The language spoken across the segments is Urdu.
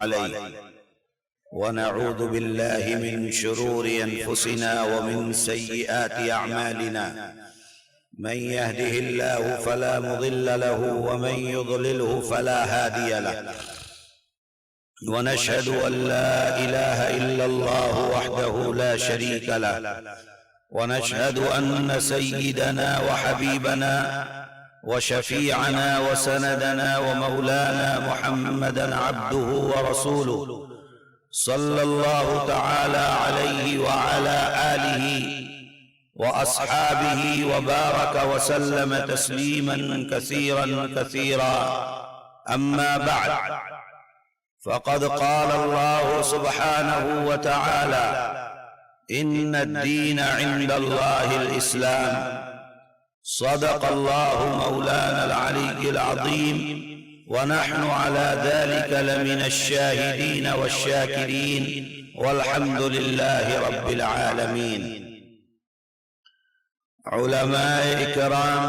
عليه ونعوذ بالله من شرور أنفسنا ومن سيئات أعمالنا من يهده الله فلا مضل له ومن يضلله فلا هادي له ونشهد أن لا إله إلا الله وحده لا شريك له ونشهد أن سيدنا وحبيبنا وشفيعنا وسندنا ومولانا محمدًا عبده ورسوله صلى الله تعالى عليه وعلى آله وأصحابه وبارك وسلم تسليماً كثيراً كثيراً. أما بعد، فقد قال الله سبحانه وتعالى: إن الدين عند الله الإسلام. صدق الله مولانا العلي العظيم، ونحن على ذلك لمن الشاهدين والشاكرين، والحمد لله رب العالمين. علماء اکرام،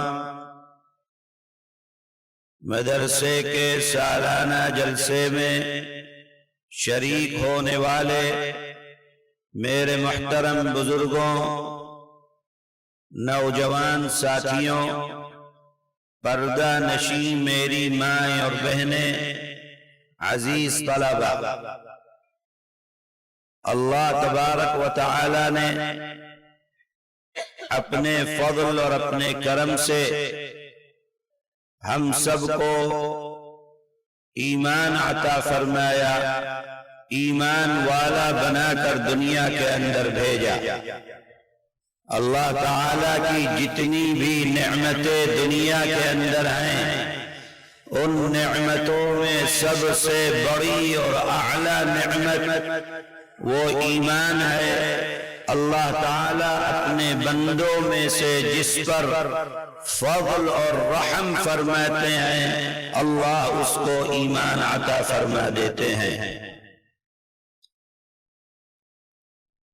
مدرسے کے سالانہ جلسے میں شریک ہونے والے میرے محترم بزرگوں، نوجوان ساتھیوں، پردہ نشین میری مائیں اور بہنیں، عزیز طلبہ، اللہ تبارک و تعالی نے اپنے فضل اور اپنے کرم سے ہم سب کو ایمان عطا فرمایا، ایمان والا بنا کر دنیا کے اندر بھیجا۔ اللہ تعالیٰ کی جتنی بھی نعمتیں دنیا کے اندر ہیں، ان نعمتوں میں سب سے بڑی اور اعلیٰ نعمت وہ ایمان ہے۔ اللہ تعالیٰ اپنے بندوں میں سے جس پر فضل اور رحم فرماتے ہیں، اللہ اس کو ایمان عطا فرما دیتے ہیں۔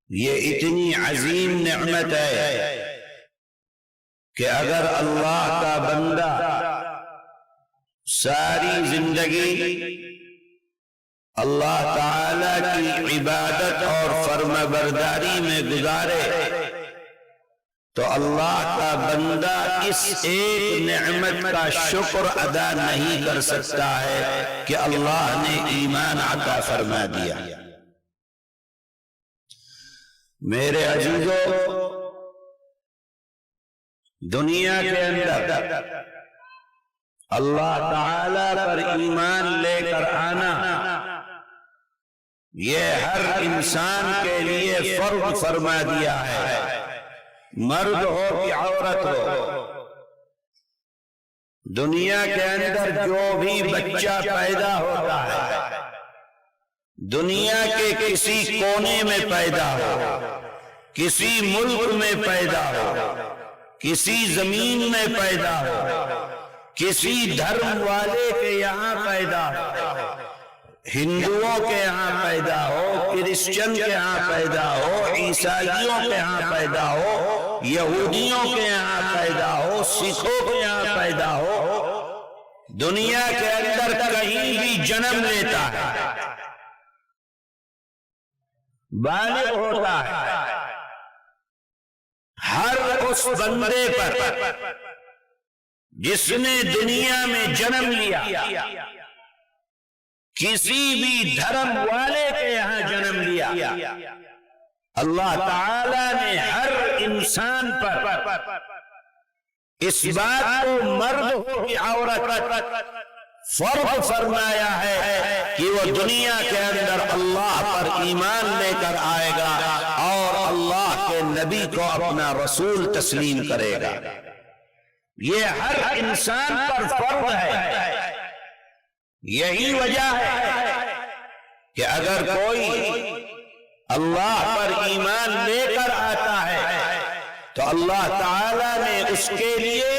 یہ اتنی عظیم نعمت ہے کہ اگر اللہ کا بندہ ساری زندگی اللہ تعالی کی عبادت اور فرمانبرداری میں گزارے تو اللہ کا بندہ اس ایک نعمت کا شکر ادا نہیں کر سکتا ہے کہ اللہ نے ایمان عطا فرما دیا۔ میرے عزیزوں، دنیا کے اندر اللہ تعالیٰ پر ایمان لے کر آنا یہ ہر انسان کے لیے فرض فرما دیا ہے، مرد ہو کہ عورت ہو۔ دنیا کے اندر جو بھی بچہ پیدا ہوتا ہے، دنیا کے کسی کونے میں پیدا ہو، کسی ملک میں پیدا ہو، کسی زمین میں پیدا ہو، کسی دھرم والے کے یہاں پیدا ہو، ہندوؤں کے یہاں پیدا ہو، کرسچن کے یہاں پیدا ہو، عیسائیوں کے یہاں پیدا ہو، یہودیوں کے یہاں پیدا ہو، سکھوں کے یہاں پیدا ہو، دنیا کے اندر کہیں بھی جنم لیتا ہے، بالغ ہوتا ہے، ہر اس بندے پر جس نے دنیا میں جنم لیا، کسی بھی دھرم والے کے یہاں جنم لیا، اللہ تعالیٰ نے ہر انسان پر اس بات کو مرد ہو کہ عورت فرض فرمایا ہے کہ وہ دنیا کے اندر اللہ پر ایمان لے کر آئے گا اور اللہ کے نبی کو اپنا رسول تسلیم کرے گا۔ یہ ہر انسان پر فرض ہے۔ یہی وجہ ہے کہ اگر کوئی اللہ پر ایمان لے کر آتا ہے تو اللہ تعالیٰ نے اس کے لیے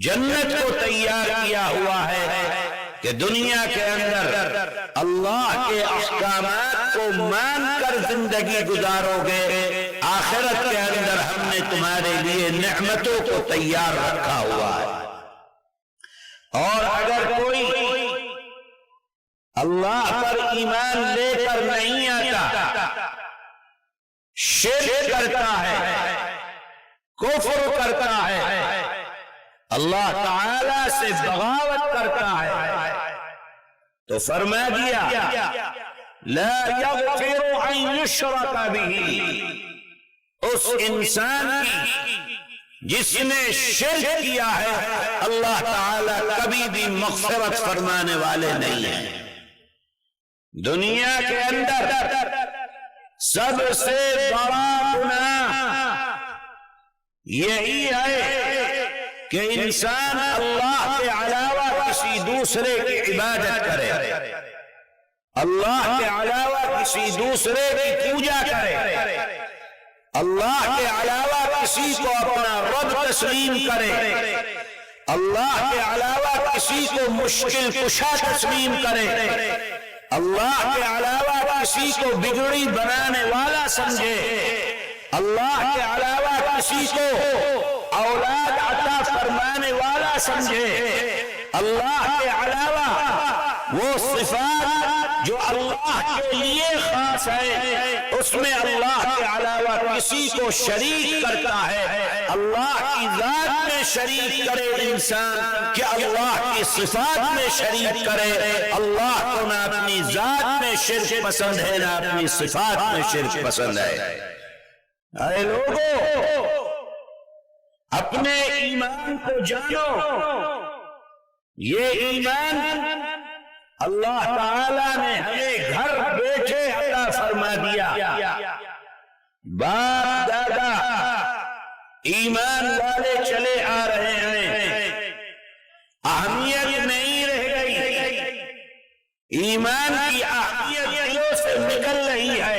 جنت کو تیار کیا ہوا ہے کہ دنیا کے اندر اللہ کے احکامات کو مان کر زندگی گزارو گے، آخرت کے اندر ہم نے تمہارے لیے نعمتوں کو تیار رکھا ہوا ہے۔ اور اگر کوئی اللہ پر ایمان لے کر نہیں آتا، شرک کرتا ہے، کفر کرتا ہے، اللہ تعالی سے بغاوت کرتا ہے، تو فرما دیا لا یغفر ان یشرک بہ، اس انسان کی جس نے شرک کیا ہے اللہ تعالی کبھی بھی مغفرت فرمانے والے نہیں ہیں۔ دنیا کے اندر سب سے بڑا گناہ یہی ہے کہ انسان اللہ کے علاوہ کسی دوسرے کی عبادت کرے، اللہ کے علاوہ کسی دوسرے کی پوجا کرے، اللہ کے علاوہ کسی کو اپنا رب تسلیم کرے، اللہ کے علاوہ کسی کو مشکل کشا تسلیم کرے، اللہ کے علاوہ کسی کو بگڑی بنانے والا سمجھے، اللہ کے علاوہ کسی کو اولاد عطا فرمانے والا سمجھے، اللہ کے علاوہ وہ صفات جو اللہ کے لیے خاص ہے اس میں اللہ کے علاوہ کسی کو شریک کرتا ہے، اللہ کی ذات میں شریک کرے انسان کہ اللہ کی صفات میں شریک کرے، اللہ کو نہ اپنی ذات میں شرک پسند ہے نہ اپنی صفات میں شرک پسند ہے۔ اے لوگو، اپنے ایمان کو جانو، یہ ایمان اللہ تعالیٰ نے ہمیں گھر بیٹھے عطا فرما دیا، باپ دادا ایمان والے چلے آ رہے ہیں، اہمیت نہیں رہ گئی، ایمان کی اہمیت دلوں سے نکل رہی ہے،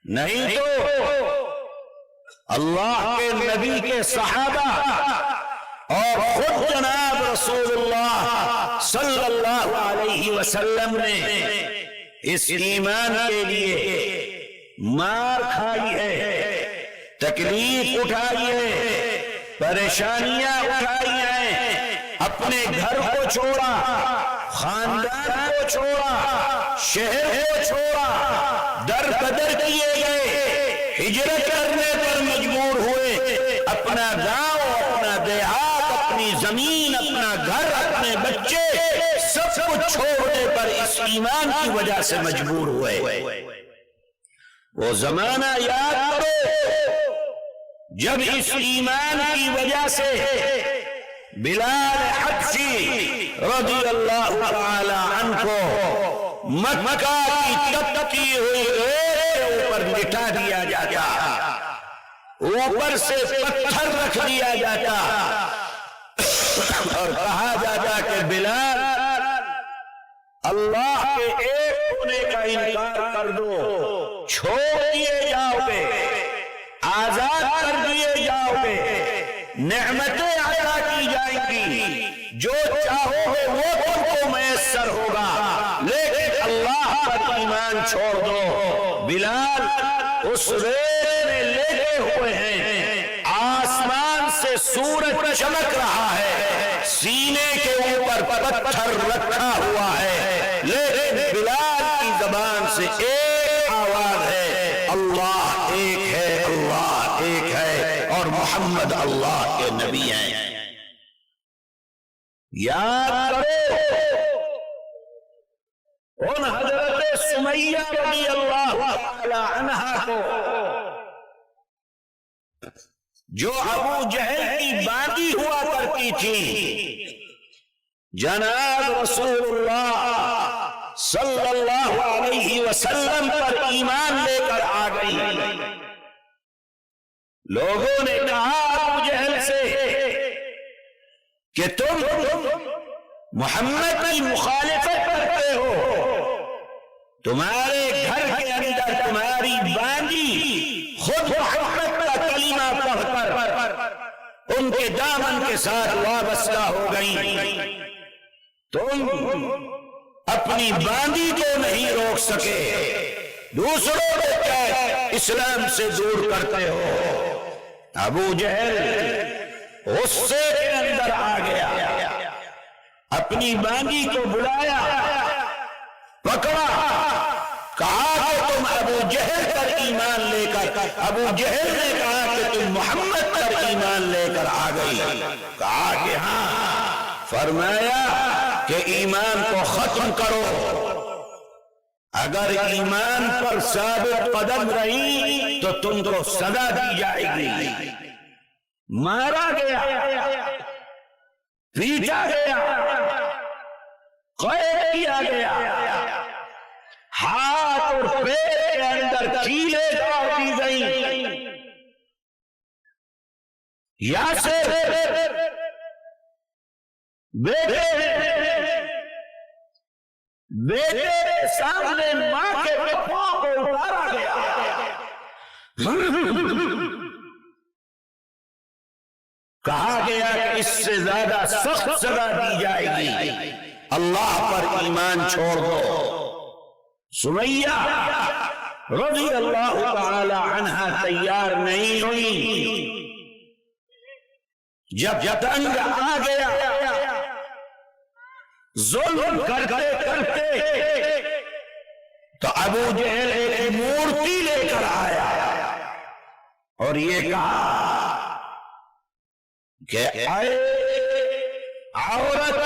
نہیں تو اللہ کے نبی کے صحابہ اور خود جناب رسول اللہ صلی اللہ علیہ وسلم نے اس ایمان کے لیے مار کھائی ہے، تکلیف اٹھائی ہے، پریشانیاں اٹھائی ہیں، اپنے گھر کو چھوڑا، خاندان کو چھوڑا، شہر کو چھوڑا، در بدر کیے گئے، ہجرت کرنے پر مجبور ہوئے، اپنا گاؤں، اپنا دیہات، اپنی زمین، اپنا گھر، اپنے بچے سب کچھ چھوڑنے پر اس ایمان کی وجہ سے مجبور ہوئے۔ وہ زمانہ یاد کرو جب اس ایمان کی وجہ سے بلال حبشی رضی اللہ تعالی عنہ کو مکہ کی تپتی ہوئی ریت کے اوپر لٹا دیا جاتا، اوپر سے پتھر رکھ دیا جاتا اور کہا جاتا کہ بلال اللہ کے ایک ہونے کا انکار کر دو، چھوڑ دیے جاؤ گے، آزاد کر دیے جاؤ گے، نعمتیں عطا کی جائیں گی، جو چاہو گے وہ تم کو میسر ہوگا، لیکن اللہ پر ایمان چھوڑ دو۔ بلال اس ریت میں لیٹے ہوئے ہیں، آسمان سے سورج چمک رہا ہے، سینے کے اوپر پتھر رکھا ہوا ہے، لیکن بلال کی زبان سے ایک آواز ہے، اللہ ایک ہے، اللہ ایک ہے، اور محمد اللہ کے نبی ہیں۔ یاد کرو ان حضرت سمیہ رضی اللہ تعالی عنہا کو جو ابو جہل کی باغی ہوا کرتی تھی، جناب رسول اللہ صلی اللہ علیہ وسلم پر ایمان لے کر آ گئی۔ لوگوں نے کہا ابو جہل سے کہ تم محمد کی مخالفت کرتے ہو، تمہارے گھر کے اندر تمہاری باندی خود محمد کا کلمہ پڑھ کر ان کے دامن کے ساتھ وابستہ ہو گئی، تم اپنی باندی کو نہیں روک سکے، دوسروں کو کیا اسلام سے دور کرتے ہو۔ ابو جہل غصے کے اندر آ گیا، اپنی باندی کو بلایا، پکڑا، کہا کہ تم ابو جہل پر ایمان لے کر، ابو جہل نے کہا کہ تم محمد پر ایمان لے کر آ گئی، کہا کہ ہاں، فرمایا کہ ایمان کو ختم کرو، اگر ایمان پر ثابت قدم رہی تو تم کو سزا دی جائے گی۔ مارا گیا، پیٹا گیا، قید کیا گیا، ہاتھ اور پیر کے اندر کیلیں ڈال دی گئی۔ یاسر بیٹے کے سامنے ماں کے پاؤں کو اتارا گیا، کہا گیا کہ اس سے زیادہ سخت سزا دی جائے گی، اللہ پر ایمان چھوڑ دو۔ سمیہ رضی اللہ تعالی عنہ تیار نہیں ہوئی، جب تنگ آ گیا، ظلم کرتے کرتے تو ابو جہل ایک مورتی لے کر آیا اور یہ کہا کہ اے عورت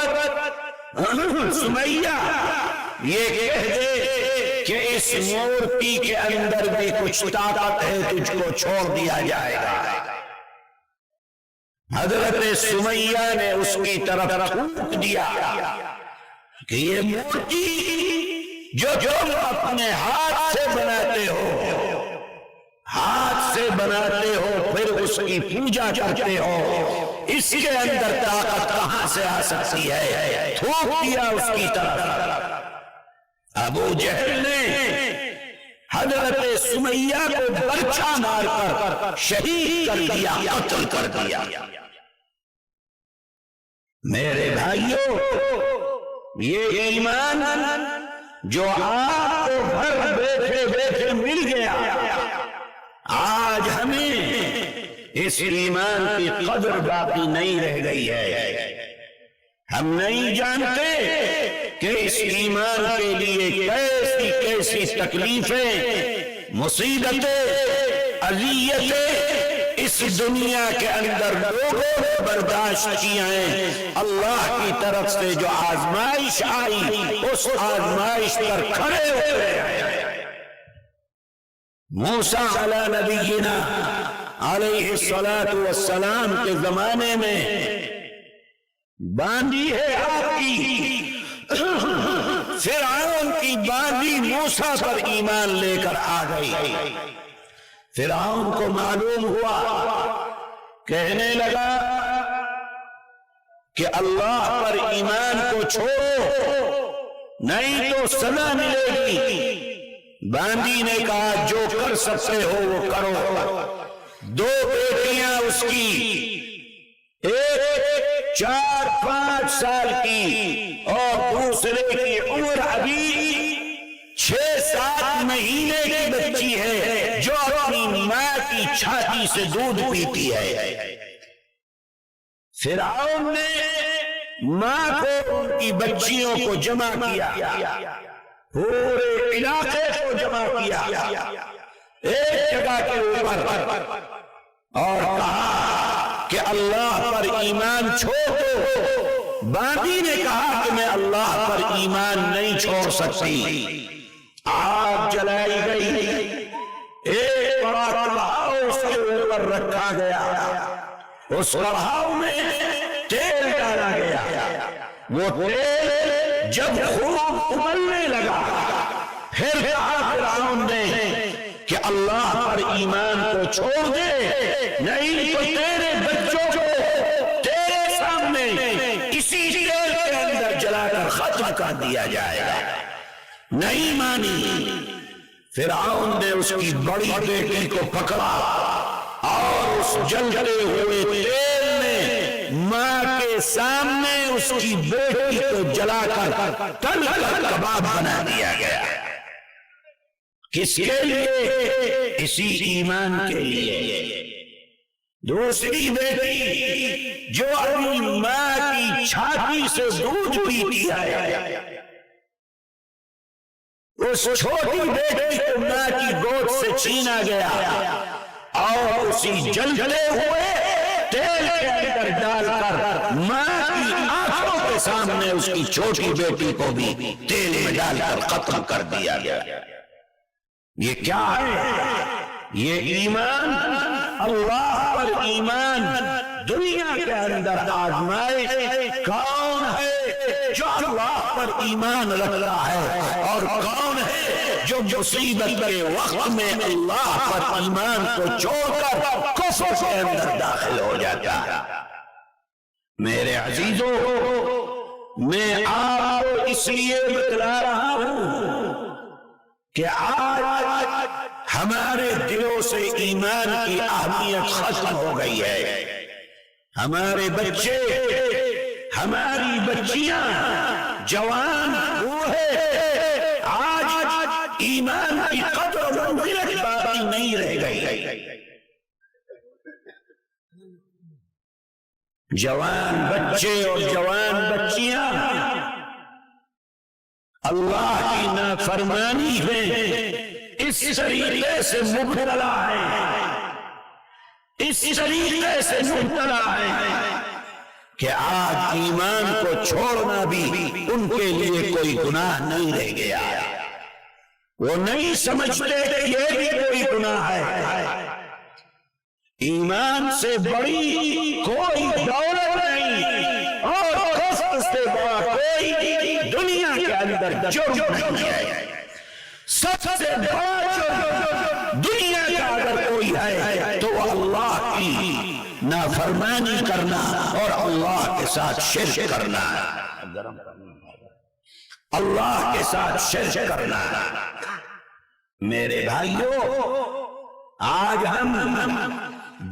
سمیہ، یہ کہہ دے کہ اس مورتی کے اندر بھی کچھ طاقت ہے، تجھ کو چھوڑ دیا جائے گا۔ حضرت سمیہ نے اس کی طرف تھوک دیا کہ یہ مورتی جو تم اپنے ہاتھ سے بناتے ہو، ہاتھ سے بناتے ہو، پھر اس کی پوجا کرتے ہو، اس کے اندر طاقت کہاں سے آ سکتی ہے؟ تھوک دیا اس کی طرف۔ ابو جہل نے حضرت سمیہ کو برچھا مار کر شہید کر دیا، قتل کر دیا۔ میرے بھائیوں، یہ ایمان جو آپ کو گھر بیٹھے بیٹھے مل گیا، آج ہمیں اس ایمان کی قدر باقی نہیں رہ گئی ہے۔ ہم نہیں جانتے کہ اس ایمان کے لیے کیسی کیسی تکلیفیں، مصیبتیں، اذیتیں اس دنیا کے اندر لوگوں نے برداشت کی ہیں۔ اللہ کی طرف سے جو آزمائش آئی، اس آزمائش پر کھڑے ہوئے ہیں۔ موسیٰ علیہ نبینا علیہ السلام کے زمانے میں باندی ہے آپ کی، فرعون کی باندی موسیٰ پر ایمان لے کر آ گئی۔ فرعون کو معلوم ہوا، کہنے لگا کہ اللہ پر ایمان کو چھوڑو نہیں تو سزا ملے گی۔ باندی نے کہا جو کر سکتے ہو وہ کرو۔ دو بیٹیاں اس کی، ایک 4-5 سال کی اور دوسرے کی عمر ابھی 6-7 مہینے کی بچی ہے، جو اپنی ماں کی چھاتی سے دودھ پیتی ہے۔ فرعون نے ماں کو، ان کی بچیوں کو جمع کیا، پورے علاقے کو جمع کیا ایک جگہ کے اوپر، اور کہا کہ اللہ پر ایمان چھوڑ دو۔ باندی نے کہا کہ میں اللہ پر ایمان نہیں چھوڑ سکتی۔ آگ جلائی گئی، ایک بڑا کڑھاؤ اس کے اوپر رکھا گیا، اس کڑھاؤ میں تیل ڈالا گیا، وہ تیل جب خوب ابلنے لگا، پھر کہا فرعون نے کہ اللہ پر ایمان کو چھوڑ دے، نہیں تو تیرے بچوں کو تیرے سامنے اسی تیل کے اندر جلا کر ختم کر دیا جائے گا۔ نہیں مانی۔ فرعون نے اس کی بڑی بیٹی کو پکڑا اور اس جلتے ہوئے تیل میں ماں کے سامنے اس کی بیٹی کو جلا کر تل کر کباب بنا دیا گیا۔ کس کے لیے؟ اسی ایمان کے لیے۔ دوسری بیٹی جو ابھی ماں کی چھاتی سے دودھ پیتی ہے، اس چھوٹی بیٹی کو ماں کی گود سے چھینا گیا اور اسی جلتے ہوئے تیل کے اندر ڈال کر ماں کی آنکھوں کے سامنے اس کی چھوٹی بیٹی کو بھی تیل میں ڈال کر قتل کر دیا گیا۔ یہ کیا ہے؟ یہ ایمان، اللہ پر ایمان۔ دنیا کے اندر آزمائش کون ہے جو اللہ پر ایمان رکھتا ہے، اور کون ہے جو مصیبت کے وقت میں اللہ پر ایمان کو چھوڑ کر کفر کے اندر داخل ہو جاتا ہے۔ میرے عزیزوں، میں آپ کو اس لیے بتلا رہا ہوں کہ آج ہمارے دلوں سے ایمان کی اہمیت ختم ہو گئی ہے۔ ہمارے بچے، ہماری بچیاں، جوان بوڑھے آج ایمان کی قدر و منزلت باقی نہیں رہ گئی۔ جوان بچے اور جوان بچیاں اللہ کی نافرمانی میں اس طریقے سے مبتلا ہے، اس طریقے سے مبتلا ہے کہ آج ایمان کو چھوڑنا بھی ان کے لیے کوئی گناہ نہیں رہ گیا۔ وہ نہیں سمجھتے کہ یہ بھی کوئی گناہ ہے۔ ایمان سے بڑی کوئی دولت نہیں اور کفر سے بڑا کوئی دنیا کے اندر جرم نہیں ہے۔ سب سے بڑا جرم دنیا کا اگر کوئی ہے تو وہ اللہ کی نافرمانی کرنا اور اللہ کے ساتھ شرک کرنا، اللہ کے ساتھ شرک کرنا۔ میرے بھائیوں، آج ہم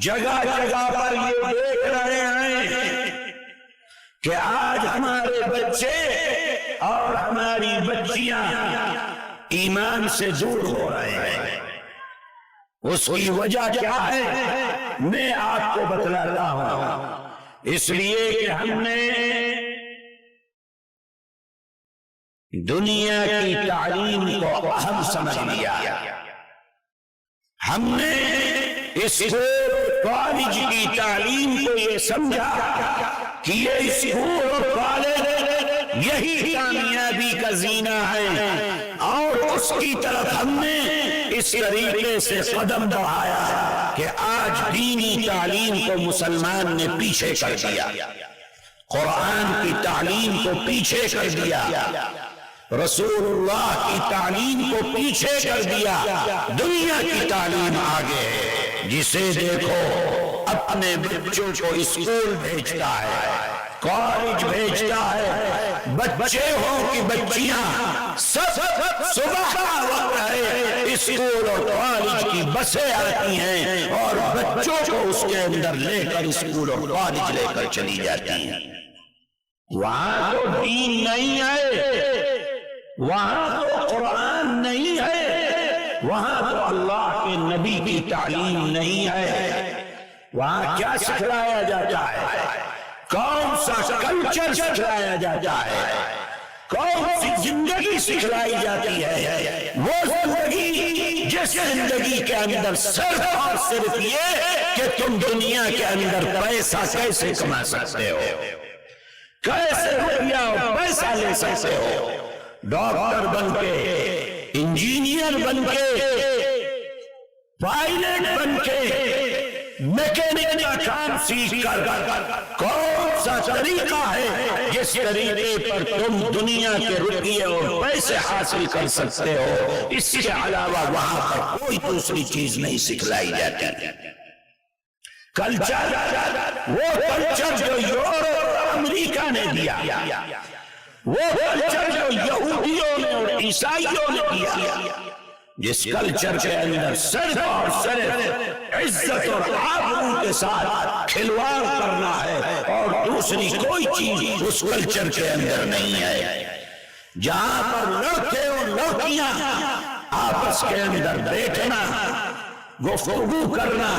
جگہ جگہ پر یہ دیکھ رہے ہیں کہ آج ہمارے بچے اور ہماری بچیاں ایمان سے دور ہو رہے ہیں۔ اس کی وجہ کیا ہے میں آپ کو بتلاتا ہوں۔ اس لیے کہ ہم نے دنیا کی تعلیم کو اہم سمجھ لیا، ہم نے اسکول کالج کی تعلیم کو یہ سمجھا کہ یہ اسکول اور کالج یہی کامیابی کا زینہ ہے، اور اس کی طرف ہم نے اس طریقے سے قدم بڑھایا کہ آج دینی تعلیم کو مسلمان نے پیچھے کر دیا، قرآن کی تعلیم کو پیچھے کر دیا، رسول اللہ کی تعلیم کو پیچھے کر دیا، دنیا کی تعلیم آگے ہے۔ جسے دیکھو اپنے بچوں کو اسکول بھیجتا ہے، کالج بھیجتا ہے، بچے ہوں کہ بچیاں، سب صبح کا وقت ہے، اسکول اور کالج کی بسیں آتی ہیں اور بچوں کو اس کے اندر لے کر اسکول اور کالج لے کر چلی جاتی ہیں۔ وہاں تو دین نہیں ہے، وہاں تو قرآن نہیں ہے، وہاں تو اللہ کے نبی کی تعلیم نہیں ہے۔ وہاں کیا سکھلایا جاتا ہے؟ کون سا کلچر سکھلایا جاتا ہے؟ کون سی زندگی سکھلائی جاتی ہے؟ وہ زندگی جس زندگی کے اندر صرف اور صرف یہ کہ تم دنیا کے اندر پیسہ کیسے کما سکتے ہو، کیسے روپیہ اور پیسہ لے سکتے ہو، ڈاکٹر بن کے، انجینئر بن کے، پائلٹ بن کے، میکینک کا کام سیکھ کر کون سا طریقہ ہے جس طریقے پر تم دنیا کے روپیے اور پیسے حاصل کر سکتے ہو؟ اس کے علاوہ وہاں پر کوئی دوسری چیز نہیں سکھلائی جاتی۔ کلچر، وہ کلچر جو یورپ اور امریکہ نے دیا، وہ کلچر جو یہودیوں نے اور عیسائیوں نے دیا، جس کلچر کے اندر صرف اور صرف عزت اور آبرو کے ساتھ کھلواڑ کرنا ہے اور دوسری کوئی چیز اس کلچر کے اندر نہیں ہے، جہاں پر لڑکے اور لڑکیاں آپس کے اندر بیٹھنا، گفتگو کرنا،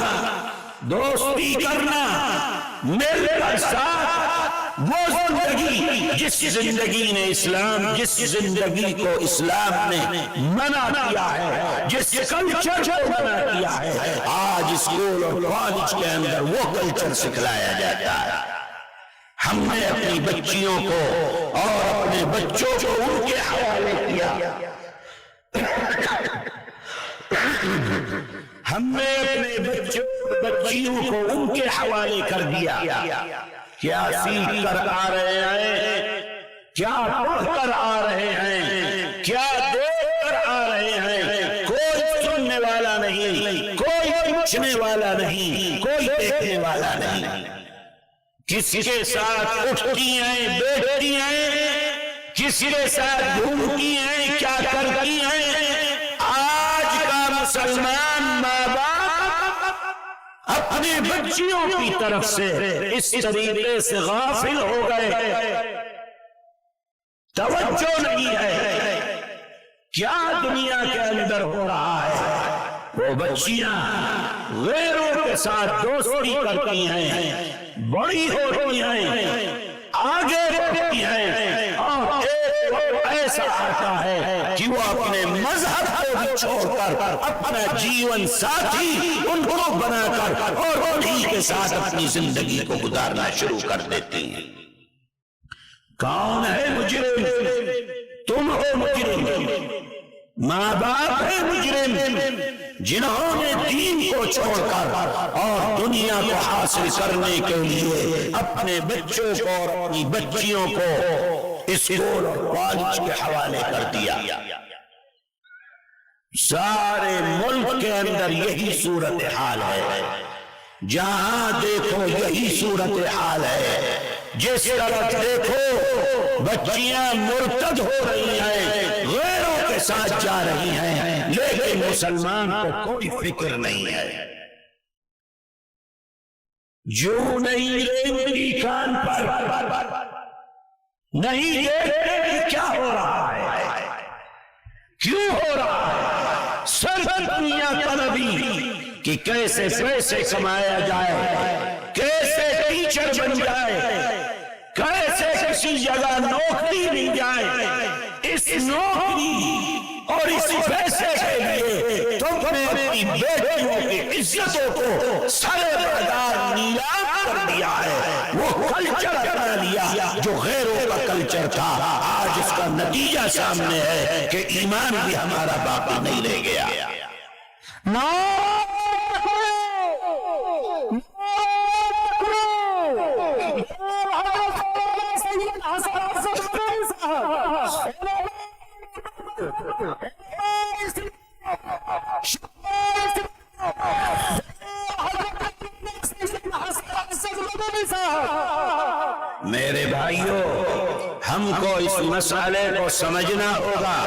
دوستی کرنا، میرے ساتھ وہ زندگی جس زندگی نے اسلام، جس زندگی کو اسلام نے منع کیا ہے، جس کلچر کو منع کیا ہے، آج اسکول اور کالج کے اندر وہ کلچر سکھلایا جاتا ہے۔ ہم نے اپنی بچیوں کو اور اپنے بچوں کو ان کے حوالے کیا، ہم نے اپنے بچیوں کو ان کے حوالے کر دیا۔ کیا سیکھ کر آ رہے ہیں، کیا پڑھ کر آ رہے ہیں، کیا دیکھ کر آ رہے ہیں؟ کوئی سننے والا نہیں، کوئی پوچھنے والا نہیں، کوئی دیکھنے والا نہیں۔ کس کے ساتھ اٹھتی ہیں، بیٹھتی ہیں، کس کے ساتھ گھومتی ہیں، کیا کرتی ہیں؟ آج کا مسلمان ماں باپ اپنے بچیوں کی طرف سے اس طریقے سے غافل ہو گئے، توجہ نہیں ہے۔ کیا دنیا کے اندر ہو رہا ہے؟ وہ بچیاں غیروں کے ساتھ دوستی کرتی ہیں، بڑی ہوتی ہیں، آگے بڑھتی ہیں، اور ایک ایسا آتا ہے کہ وہ اپنے مذہب کو بھی چھوڑ کر اپنا جیون ساتھی ان کو بنا کر اور انہی کے ساتھ اپنی زندگی کو گزارنا شروع کر دیتی ہیں۔ کون ہے مجرم؟ تم ہو مجرم، ماں باپ ہے مجرم، جنہوں نے دین کو چھوڑ کر اور دنیا کو حاصل کرنے کے لیے اپنے بچوں کو اور اپنی بچیوں کو اسکول اور کالج کے حوالے کر دیا۔ سارے ملک کے اندر یہی صورتحال ہے، جہاں دیکھو یہی صورتحال ہے۔ جس طرف دیکھو بچیاں مرتد ہو رہی ہیں، غیروں کے ساتھ جا رہی ہیں، لیکن مسلمان کو کوئی فکر نہیں ہے۔ جو نہیں رینگی کان پر، نہیں دیکھتے کہ کیا ہو رہا ہے، کیوں ہو رہا ہے۔ صرف دنیا طلبی کہ کیسے پیسے کمایا جائے، کیسے ٹیچر بن جائے، کیسے کسی جگہ نوکری مل جائے۔ اس نوکری اور اس پیسے کے لیے تم نے اپنی بیٹیوں کی عزتوں کو سر بدار نیلام کر دیا ہے، وہ کلچر بنا لیا جو غیروں کا کلچر تھا۔ آج اس کا نتیجہ سامنے ہے کہ ایمان بھی ہمارا باقی نہیں رہ گیا۔ میرے بھائیوں، ہم کو اس مسئلے کو سمجھنا ہوگا،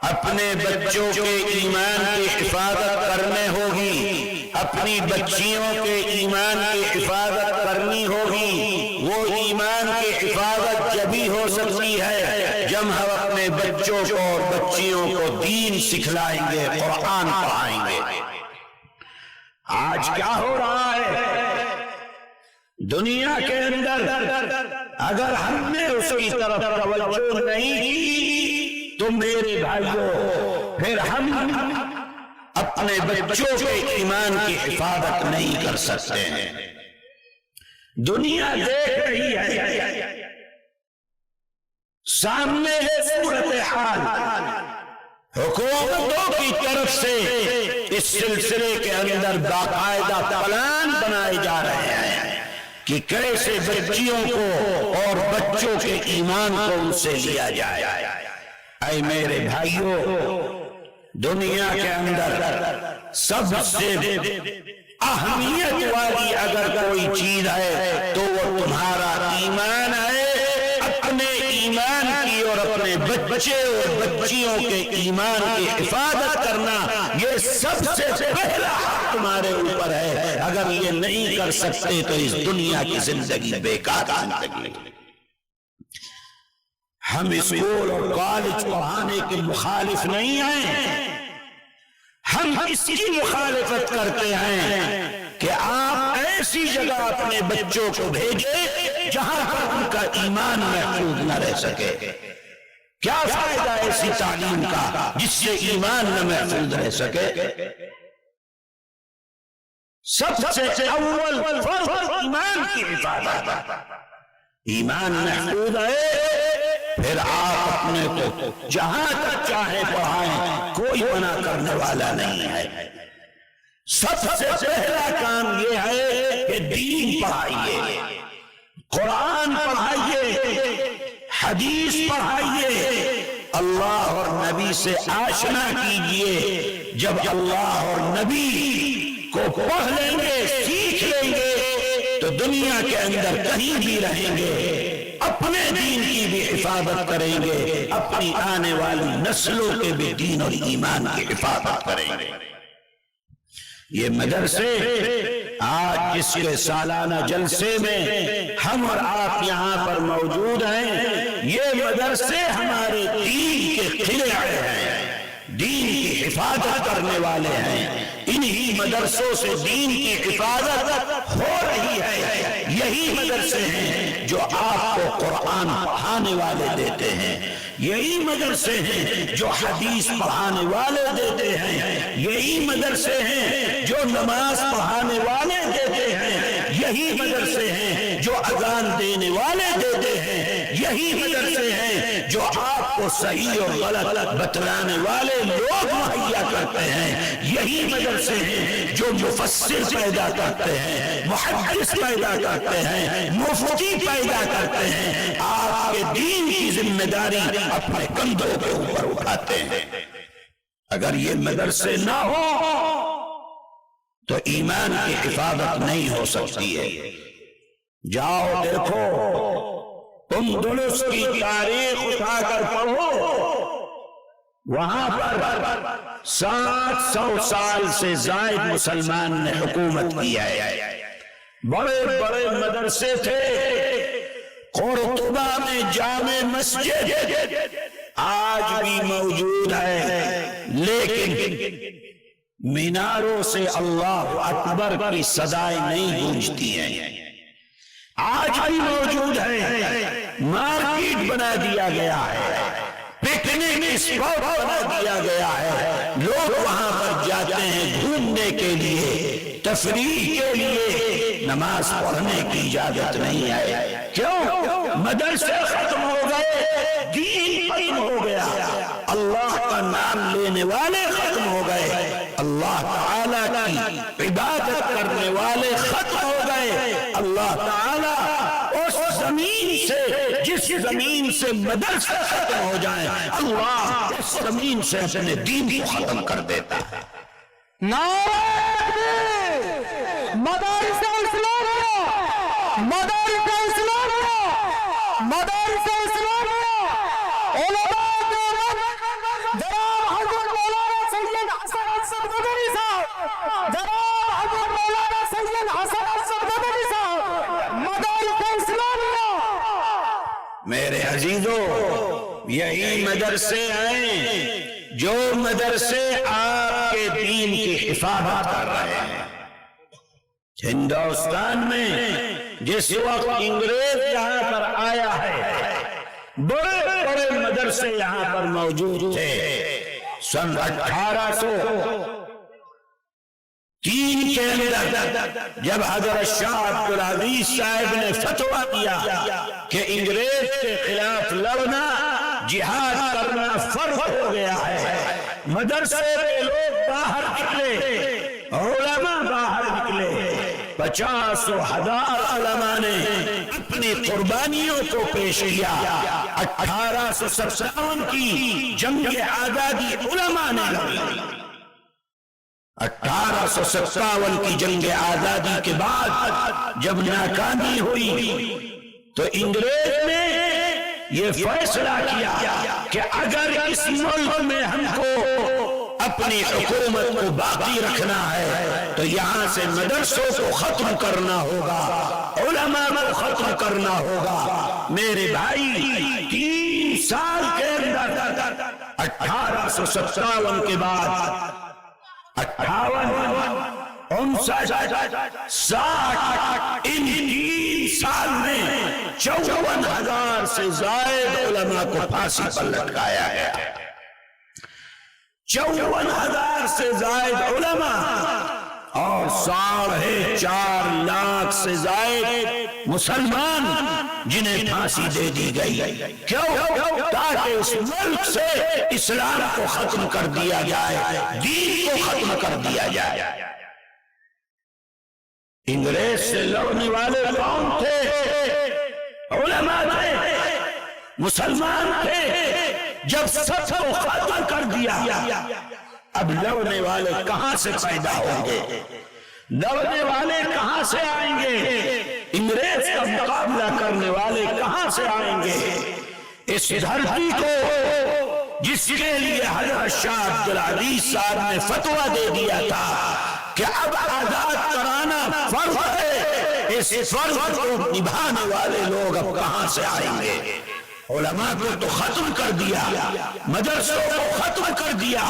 اپنے بچوں کے ایمان کی حفاظت کرنے ہوگی، اپنی بچیوں کے ایمان کی حفاظت کرنی ہوگی۔ وہ ایمان کی حفاظت جبھی ہو سکتی ہے جب ہم اپنے بچوں کو اور بچیوں کو دین سکھلائیں گے، قرآن پڑھائیں گے۔ آج کیا ہو رہا ہے دنیا کے اندر؟ اگر ہم نے اس کی طرف توجہ نہیں کی تو میرے بھائیوں پھر ہم اپنے بچوں کے ایمان کی حفاظت نہیں کر سکتے ہیں۔ دنیا دیکھ رہی ہے، سامنے ہے صورتحال، حکومتوں کی طرف سے اس سلسلے کے اندر باقاعدہ پلان بنائے جا رہے ہیں کہ کیسے بچیوں کو اور بچوں کے ایمان کو ان سے لیا جائے۔ اے میرے بھائیوں، دنیا کے اندر سب سے اہمیت والی اگر کوئی چیز ہے تو وہ تمہارا ایمان ہے۔ اپنے ایمان کی اور اپنے بچے اور بچیوں کے ایمان کی حفاظت کرنا یہ سب سے پہلا حق تمہارے اوپر ہے۔ اگر یہ نہیں کر سکتے تو اس دنیا کی زندگی بیکار زندگی۔ ہم اسکول اور کالج پڑھانے کے مخالف نہیں ہیں، ہم اس کی مخالفت کرتے ہیں کہ آپ ایسی جگہ اپنے بچوں کو بھیجیں جہاں پر ان کا ایمان محفوظ نہ رہ سکے. کیا فائدہ ایسی تعلیم کا جس سے ایمان نہ محفوظ رہ سکے؟ سب سے اول فرض ایمان کی حفاظت. ایمان محفوظ ہے پھر آپ اپنے کو جہاں تک چاہے پڑھائیں، کوئی منع کرنے والا نہیں ہے. سب سے پہلا کام یہ ہے کہ دین پڑھائیے، قرآن پڑھائیے، حدیث پڑھائیے، اللہ اور نبی سے آشنا کیجئے. جب اللہ اور نبی کو پڑھ لیں گے، سیکھ لیں گے تو دنیا کے اندر کہیں بھی رہیں گے، اپنے دین کی بھی حفاظت کریں گے، اپنی آنے والی نسلوں کے بھی دین اور ایمان کی حفاظت کریں گے. یہ مدرسے آج جس کے سالانہ جلسے میں ہم اور آپ یہاں پر موجود ہیں، یہ مدرسے ہمارے دین کے قلعے ہیں، دین کی حفاظت کرنے والے ہیں. انہی مدرسوں سے دین کی حفاظت ہو رہی ہے. یہی مدرسے ہیں جو آپ کو قرآن پڑھانے والے دیتے ہیں، یہی مدرسے ہیں جو حدیث پڑھانے والے دیتے ہیں، یہی مدرسے ہیں جو نماز پڑھانے والے دیتے ہیں، یہی مدرسے ہیں جو اذان دینے والے دیتے ہیں، یہی مدرسے ہیں جو آپ کو صحیح اور غلط بتلانے والے لوگ مہیا کرتے ہیں، یہی مدرسے ہیں جو مفسر پیدا کرتے ہیں، محدث پیدا کرتے ہیں، مفتی پیدا کرتے ہیں. آپ کے دین کی ذمہ داری اپنے کندھوں کے اوپر اٹھاتے ہیں. اگر یہ مدرسے نہ ہو تو ایمان کی حفاظت نہیں ہو سکتی ہے. جاؤ دیکھو، اندلس کی تاریخ اٹھا کر پڑھو، وہاں پر 700 سال سے زائد مسلمان نے حکومت کی ہے. بڑے بڑے مدرسے تھے. قرطبہ میں جامع مسجد آج بھی موجود ہے، لیکن میناروں سے اللہ اکبر کی صدائیں نہیں گونجتی ہیں. آج بھی موجود ہے، مارکیٹ بنا دیا گیا ہے، پکنک اسپاٹ بنا دیا گیا ہے. لوگ وہاں پر جاتے ہیں گھومنے کے لیے، تفریح کے لیے، نماز پڑھنے کی اجازت نہیں ہے. کیوں؟ مدرسے ختم ہو گئے، دین ختم ہو گیا، اللہ کا نام لینے والے ختم ہو گئے، اللہ تعالیٰ کی عبادت کرنے والے ختم ہو گئے. اللہ تعالیٰ اس زمین سے، جس زمین سے مدرسے ختم ہو جائیں، اللہ اس زمین سے اپنے دین کو ختم کر دیتا ہے. مدارس اسلامیہ، مدارس اسلامیہ، مدارس اسلامیہ، علماء دیوبند جناب حضرت مولانا سید حسن اسد مدنی صاحب، جناب حضرت مولانا سید حسن اسد مدنی صاحب، مدارس اسلامیہ. میرے عزیزو، یہی مدرسے ہیں جو مدرسے آپ کے دین کی حفاظت کر رہے ہیں. ہندوستان میں جس وقت انگریز یہاں پر آیا ہے، بڑے بڑے مدرسے یہاں پر موجود تھے. سن 1803 کے اندر جب حضرت شاہ عبدالعزیز صاحب نے فتویٰ دیا کہ انگریز کے خلاف لڑنا، جہاد کرنا فرض ہو گیا ہے، مدرسے کے لوگ باہر نکلے، علماء باہر نکلے، 50 و 1000 علماء نے اپنی قربانیوں کو پیش کیا. 1857 کی جنگ آزادی علماء نے لڑی. 1857 کی جنگ آزادی کے بعد جب ناکامی ہوئی تو انگریز نے یہ فیصلہ کیا کہ اگر اس ملک میں ہم کو اپنی حکومت کو باقی رکھنا ہے تو یہاں سے مدرسوں کو ختم کرنا ہوگا، علماء کو ختم کرنا ہوگا. میرے بھائی، 3 سال کے اندر 1857 کے بعد 58، ان 3 سال میں 54,000 سے زائد علماء کو پھانسی پر لٹکایا ہے. 54,000 سے زائد علماء اور 4.5 لاکھ سے زائد مسلمان جنہیں پھانسی دے دی گئی. کیوں؟ تاکہ اس ملک سے اسلام کو ختم کر دیا جائے, دین کو ختم کر دیا جائے. انگریز سے لڑنے والے کون تھے؟ علماء تھے, مسلمان تھے. جب سب کو ختم کر دیا, اب لڑنے والے کہاں سے پیدا ہوں گے؟ لڑنے والے کہاں سے آئیں گے؟ انگریز کا مقابلہ کرنے والے کہاں سے آئیں گے؟ اس دھرتی کو جس کے لیے حضرت شاہ عبدالعزیز صاحب نے فتویٰ دے دیا تھا کہ اب آزاد کرانا فرض ہے, اس فرض کو نبھانے والے لوگ اب کہاں سے آئیں گے؟ علماء کو تو ختم کر دیا, مدرسوں کو ختم کر دیا,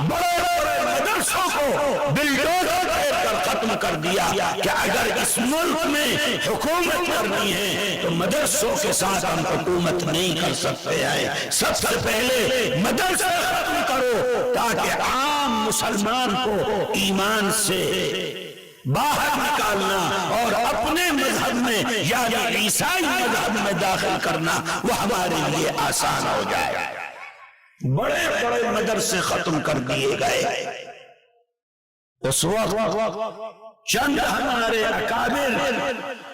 بڑے بڑے مدرسوں کو بلڈوزر کر ختم کر دیا کہ اگر اس ملک میں حکومت کرنی ہے تو مدرسوں کے ساتھ ہم حکومت نہیں کر سکتے ہیں. سب سے پہلے مدرسے ختم کرو تاکہ عام مسلمان کو ایمان سے باہر نکالنا اور اپنے مذہب میں یعنی عیسائی مذہب میں داخل کرنا وہ ہمارے لیے آسان ہو جائے. بڑے بڑے مدرسے ختم کر دیے گئے. اس وقت چند ہمارے اکابر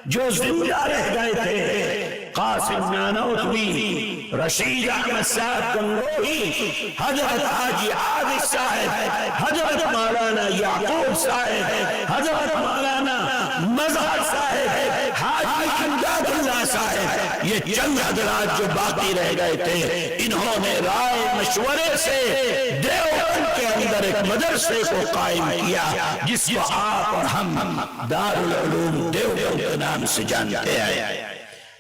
جو زندہ رہ گئے تھے, قاسم نانوتوی, رشید احمد صاحب گنگوہی, حضرت حاجی عابد صاحب, حضرت مولانا یعقوب صاحب, حضرت مولانا مظہر صاحب, حاجی امداد اللہ صاحب, یہ چند حضرات جو باقی رہ گئے تھے, انہوں نے رائے مشورے سے دیوبند کے اندر ایک مدرسے کو قائم کیا جس کو آپ اور ہم دارالعلوم دیوبند کے نام سے جانتے ہیں.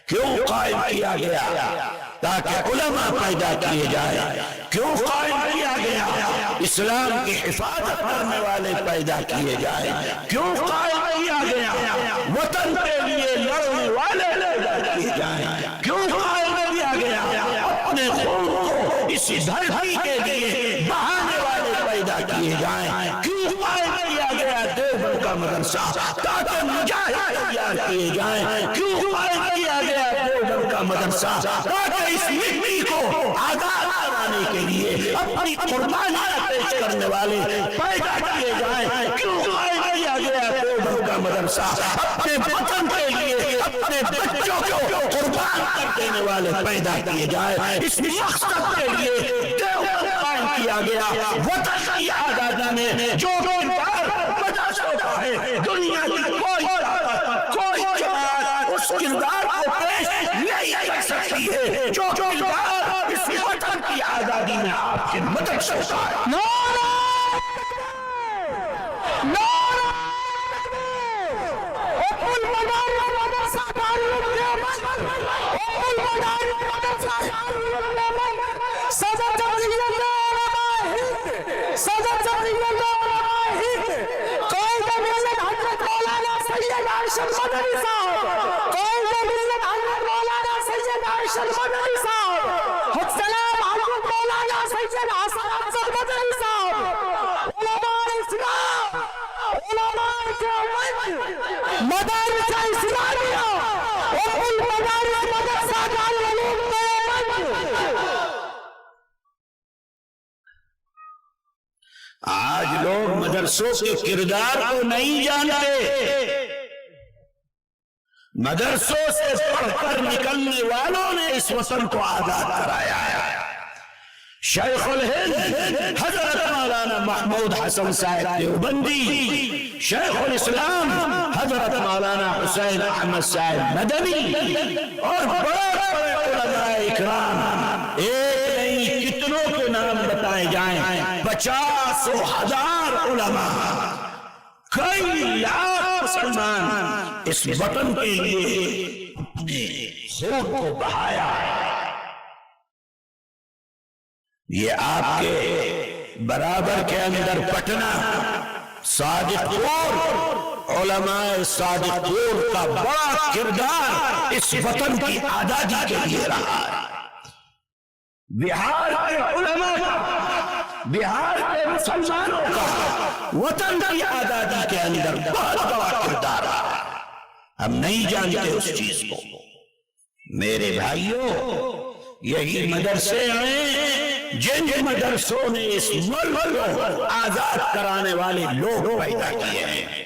کیوں قائم کیا گیا؟ تاکہ علماء پیدا کیے جائے. کیوں قائم کیا گیا؟ اسلام کی حفاظت کرنے والے پیدا کیے جائے. کیوں قائم کیا گیا؟ وطن کے لیے لڑنے والے پیدا کیے جائیں. کیوں قائم کیا گیا؟ اپنے خون کو اسی دھرتی کے لیے بہانے والے پیدا کیے جائیں. کیوں قائم کیا گیا دیوبند کا مدرسہ؟ تاکہ مجاہد تیار کیے جائیں. کیوں قائم کیا گیا دیوبند کا مدرسہ؟ تاکہ اس مٹی کو آزاد کرانے کے لیے اپنی قربانیاں پیش کرنے والے پیدا کیے جائیں. کیوں قائم کیا گیا دیوبند کا مدرسہ؟ اپنے وطن کے لیے اپنے بچوں کو قربان کر دینے والے پیدا کیے جائیں. اس مقصد کے لیے دیوبند قائم کیا گیا. وطن کی آزادی میں جو کردار مدرسوں کا ہے, دنیا کی کوئی جماعت اس کردار کو پیش نہیں کر سکتی ہے جو کردار اس وطن کی آزادی میں آپ کے مدرسوں کا ہے. نعرہ نعرہ ام المدارس مدرسہ دارالعلوم دیوبند, ام المدارس مدرسہ دارالعلوم دیوبند, صدر جمہوریہ علماء ہند, صدر جمہوریہ علماء ہند, قائد ملت حضرت مولانا سید ارشد مدنی صاحب, قائد ملت حضرت مولانا سید ارشد مدنی صاحب, سلام حضرت مولانا سید حسن افضل مدنی صاحب, علماء اسلام, علماء دیوبند, مدارس اسلامیہ, ام المدارس مدرسہ دارالعلوم دیوبند. آج لوگ مدرسوں کے کردار کو نہیں جانتے. مدرسوں سے پڑھ کر نکلنے والوں نے اس وطن کو آزاد کرایا ہے. شیخ الہند حضرت مولانا محمود حسن صاحب دیوبندی, شیخ الاسلام حضرت مولانا حسین احمد صاحب مدنی, اور بڑے بڑے علماء اکرام, ایک نہیں کتنوں کے نام بتائے جائیں, 50,000 علماء, کئی لاکھ مسلمان اس وطن کے لیے اپنے خون کو بہایا. یہ آپ کے برابر کے اندر پٹنہ صادق پور علماء صادق پور کا بڑا کردار اس وطن کی آزادی کے لیے رہا ہے۔ بہار کے علماء کا، بہار کے مسلمانوں کا وطن کی آزادی کے اندر بہت بڑا کردار رہا ہے۔ ہم نہیں جانتے اس چیز کو۔ میرے بھائیوں، یہی مدرسے ہیں جن مدرسوں نے اس ملک کو آزاد کرانے والے لوگ پیدا کیے ہیں۔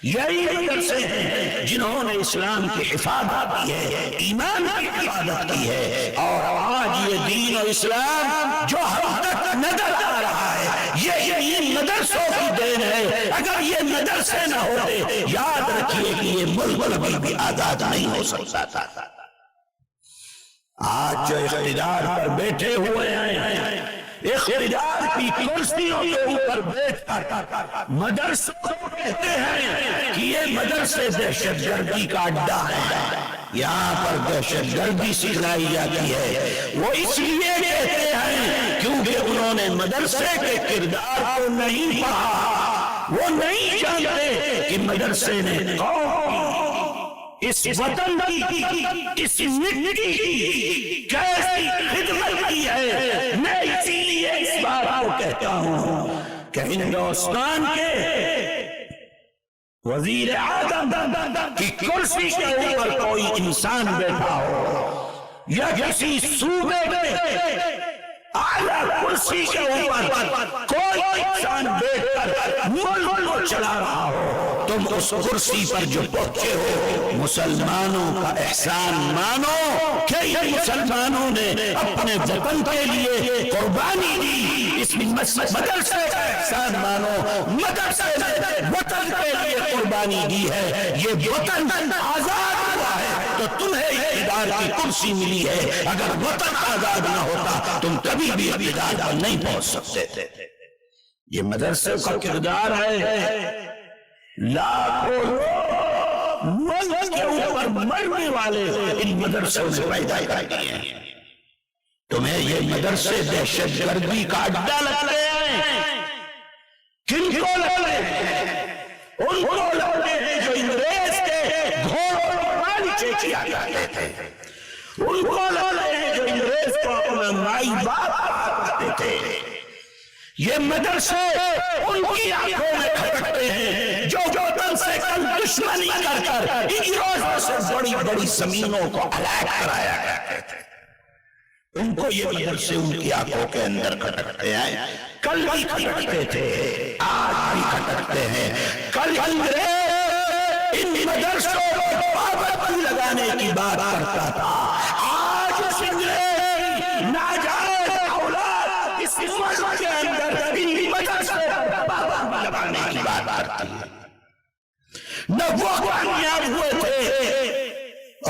یہی مدرسے ہیں جنہوں نے اسلام کی حفاظت کی ہے، ایمان کی حفاظت کی ہے، اور آج یہ دین و اسلام جو ہم تک نظر آ رہا ہے یہ مدرسوں کی دین ہے۔ اگر یہ مدرسے نہ ہوتے، یاد رکھیے کہ یہ ملک بھی آزاد نہیں ہو سکتا تھا۔ آج جو اقتدار پر بیٹھے ہوئے ہیں، اقتدار کی کرسیوں کے اوپر بیٹھ کر مدرسوں کو کہتے ہیں کہ یہ مدرسے دہشت گردی کا اڈا ہے، یہاں پر دہشت گردی سکھلائی جاتی ہے۔ وہ اس لیے کہتے ہیں کیونکہ انہوں نے مدرسے کے کردار کو نہیں پڑھا، وہ نہیں جانتے کہ مدرسے نے اس وطن کی، اس مٹی کی کیسی خدمت کی ہے۔ میں اسی لیے اس بات کو کہتا ہوں کہ ہندوستان کے وزیر اعظم کی کرسی کے اوپر کوئی انسان بیٹھا ہو، یا کسی صوبے میں اعلیٰ کرسی کے اوپر کوئی انسان بیٹھ کر ملک کو چلا رہا ہو، تم اس کرسی پر جو پہنچے ہو مسلمانوں کا احسان مانو کہ یہ مسلمانوں نے اپنے وطن کے لیے قربانی دی۔ اس مدرسے کا احسان مانو، مدرسے نے وطن کے لیے قربانی دی ہے، یہ وطن آزاد ہوا ہے تو تمہیں اقتدار کی کرسی ملی ہے۔ اگر وطن آزاد نہ ہوتا تم کبھی بھی اقتدار پر نہیں پہنچ سکتے تھے۔ یہ مدرسے کا کردار ہے۔ لاکھوں ملک کے اوپر مرنے والے ان مدرسوں سے پیدا کر دیے ہیں۔ تمہیں یہ مدرسے دہشت گردی کا اڈا لگتے ہیں؟ کن کو لگتے ہیں؟ ان کو لگتے ہیں جو انگریز کے گھوڑوں پر نیچے کیا کرتے تھے، ان کو لگتے ہیں جو انگریز کو اپنا مائی باپ کرتے تھے۔ یہ مدرسے ان کی آنکھوں میں کھٹکتے ہیں جو وطن سے کل دشمنی کر کر انگریزوں سے بڑی بڑی زمینوں کو ہلاک کرایا کرتے تھے۔ ان کو یہ مدرسے ان کی آنکھوں کے اندر کھٹکتے ہیں، کل بھی کھٹکتے تھے، آج بھی کھٹکتے ہیں۔ کل انگریز ان مدرسوں کو پابندی لگانے کی بات کرتا تھا، آج اس انگریز ناجائز اولاد اس ملک کے اندر ان مدرسے پر پابندی لگانے کی بات کرتی ہے۔ نہ وہ کامیاب ہوئے تھے،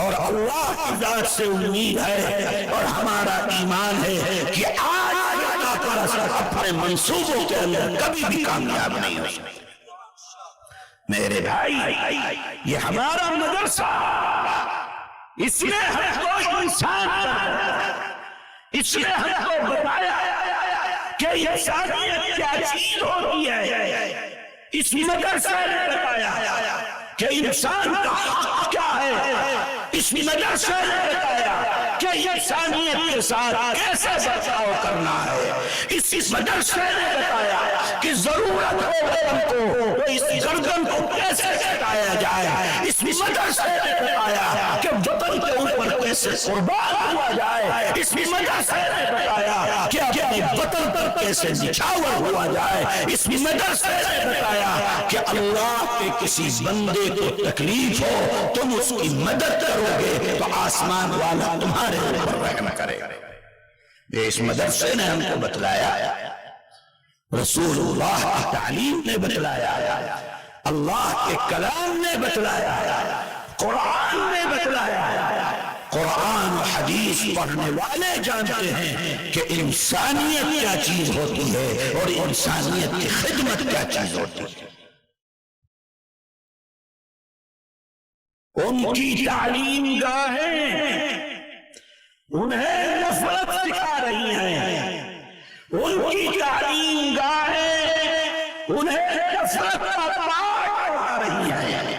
اور اللہ کی ذات سے امید ہے اور ہمارا ایمان ہے کہ آج اللہ پر اپنے منصوبوں کے اندر کبھی بھی کامیاب نہیں ہو سکتے۔ میرے بھائی، یہ ہمارا مدرسہ، اس نے ہم کو انسان بنایا، اس نے ہم کو بتایا کہ انسانیت کیا چیز ہوتی ہے۔ اس مدرسے نے بتایا کہ انسان کا حق کیا ہے، اس مدرسے نے بتایا کہ انسانیت کے ساتھ کیسے برتاؤ کرنا ہے، اس مدرسے نے بتایا کہ ضرورت ہو وطن کو تو اس گردن کو کیسے کٹایا جائے، اس مدرسے نے بتایا کہ وطن کے اوپر کیسے قربان ہوا جائے، اس مدرسے نے بتایا کہ اپنے وطن پر کیسے نچھاور ہوا جائے، اس مدرسے نے بتایا کہ اللہ کے کسی بندے کو تکلیف ہو تم اس کی مدد کرو گے تو آسمان والا تمہارے اوپر رحم کرے گا۔ یہ اس مدرسے نے ہم کو بتلایا، رسول اللہ کی تعلیم نے بتلایا، اللہ کے کلام نے بتلایا، قرآن نے بتلایا۔ قرآن و حدیث پڑھنے والے جانتے ہیں کہ انسانیت کیا چیز ہوتی ہے اور انسانیت کی خدمت کیا چیز ہوتی ہے۔ ان کی تعلیم گاہیں انہیں نفرت سکھا رہی ہیں، ان کی تعلیم گاہیں انہیں نفرت کا پاٹ اٹھا رہی ہیں،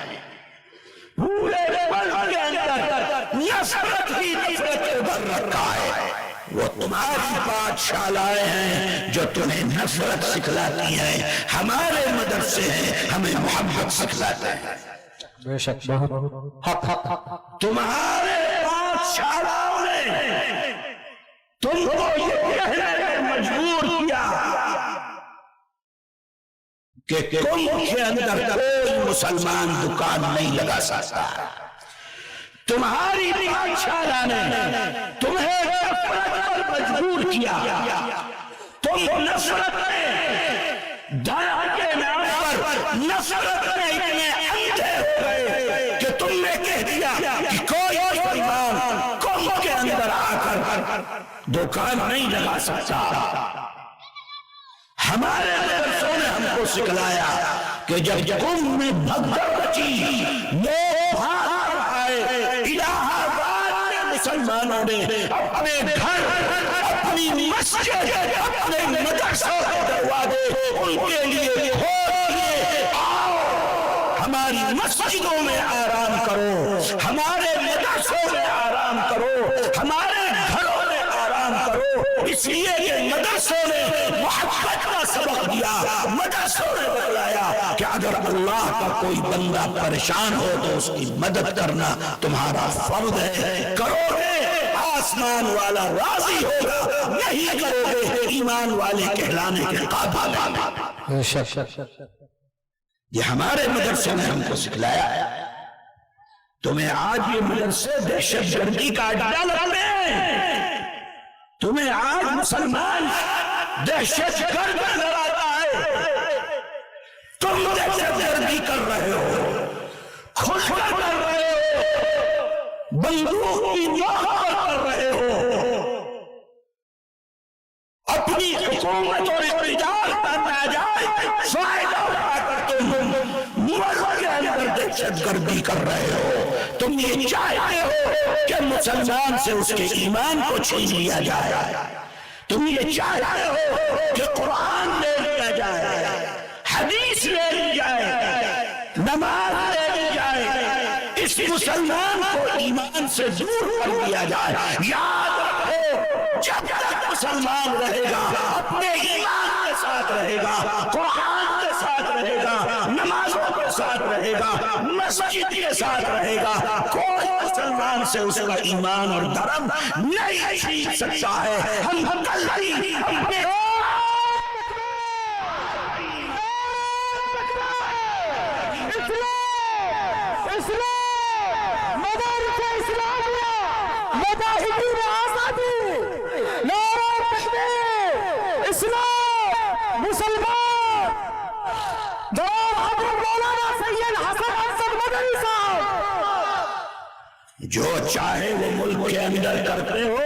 پورے ملک کے اندر نفرت ہی نفرت کو بھر رکھا ہے۔ وہ تمہاری پاٹشالا لائے ہیں جو تمہیں نفرت سکھلاتی ہیں، ہمارے مدرسے ہیں ہمیں محبت سکھلاتے ہیں۔ بے شک بہت حق حق حق۔ تمہارے پاٹشالاؤں نے تم کو یہ کہنے پر مجبور کیا کہ تم کے اندر کوئی مسلمان دکان نہیں لگا سکتا۔ تمہاری پاٹشالا نے تمہیں نفرت پر مجبور کیا، تم نفرت میں دین کے نام پر نفرت میں اتنے اندھے ہو گئے کہ تم نے کہہ دیا کہ کوئی مسلمان قوم کے اندر آ کر دکان نہیں لگا سکتا۔ ہمارے مدرسوں نے ہم کو سکھلایا کہ جب قوم میں بھگدڑ مچی، لوگ بھاگ آئے، الہ آباد میں مسلمانوں نے اپنے گھر، اپنی مسجد، اپنے مدرسوں کے دروازے ان کے لیے کھول دیے۔ آؤ ہماری مسجدوں میں آرام کرو، ہمارے مدرسوں میں آرام کرو، ہمارے گھروں میں آرام کرو، اس لیے کہ مدرسوں نے محبت کا سبق دیا، مدرسوں نے بتلایا کہ اگر اللہ کا کوئی بندہ پریشان ہو تو اس کی مدد کرنا تمہارا فرض ہے۔ کرو گے آسمان والا راضی ہوگا، نہیں کرو گے ایمان والے کہلانے کے قابل ہیں۔ بے شک۔ یہ ہمارے مدرسے نے ہم کو سکھلایا۔ تمہیں آج یہ مدرسے دہشت گردی کا اڈا لگتے ہیں، تمہیں آج مسلمان دہشت گرد نظر آتا ہے، تم دہشت گردی کر رہے ہو، کھل کر کر رہے ہو، بندوق کی نوک کر رہے ہو، اپنی حکومت اور اقتدار کا ناجائز فائدہ اٹھا کر تم ملک کے اندر دہشت گردی کر رہے ہو۔ تم یہ چاہتے ہو کہ مسلمان سے اس کے ایمان کو چھین لیا جائے، تم یہ چاہتے ہو کہ قرآن لے لیا جائے، حدیث لے لی جائے، نماز لے لی جائے، اس مسلمان کو ایمان سے دور کر دیا جائے۔ یاد رکھو، جب تک مسلمان رہے گا اپنے ایمان کے ساتھ رہے گا، قرآن کے ساتھ رہے گا، نمازوں کے ساتھ رہے گا، مسجد کے ساتھ رہے گا، کوئی مسلمان سے اس کا ایمان اور دھرم نہیں چھین سکتا ہے۔ ہم کل ہی اپنے جو چاہے وہ ملک کے اندر کرتے ہو،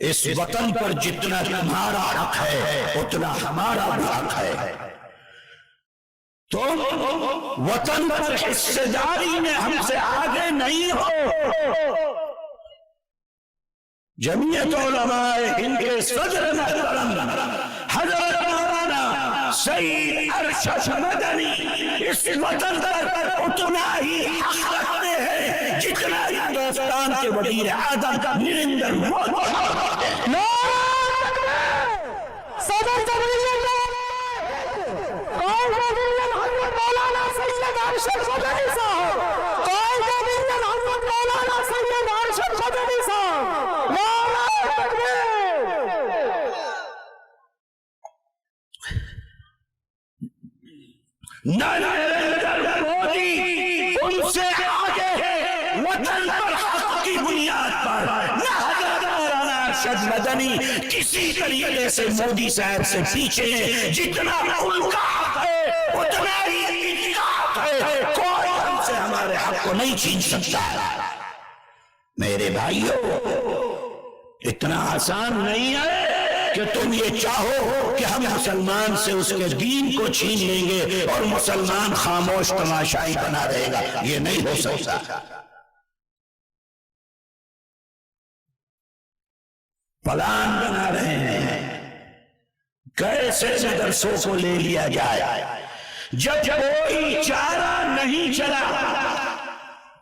اس وطن پر جتنا تمہارا حق ہے اتنا ہمارا بھی حق ہے۔ تم وطن پر حصے داری میں ہم سے آگے نہیں ہو۔ جمعیت علماء ہند کے صدر محترم حضرت مولانا سید ارشد مدنی اس وطن پر اتنا ہی حق رکھتے ہیں جتنا ہندوستان کے وزیر اعظم نریندر مودی۔ صدر جمہوریت مولانا سید ارشد مدنی صاحب، قائد ملت حضرت مولانا سید ارشد مدنی صاحب، نعرہ تکبیر۔ نریندر مودی ان سے آگے ہے وطن پر حق کی بنیاد پر۔ نہ حضرت مولانا ارشد مدنی کسی طریقے سے مودی صاحب سے پیچھے ہیں، جتنا ان کا حق ہے اتنا ہی ان کا حق ہے، کوئی ہم سے ہمارے حق کو نہیں چھین سکتا۔ میرے بھائیو، اتنا آسان نہیں ہے کہ تم یہ چاہو کہ ہم مسلمان سے اس کے دین کو چھین لیں گے اور مسلمان خاموش تماشائی بنا رہے گا، یہ نہیں ہو سکتا۔ پلان بنا رہے ہیں کیسے مدرسوں کو لے لیا جائے، جب کوئی چارہ نہیں چلا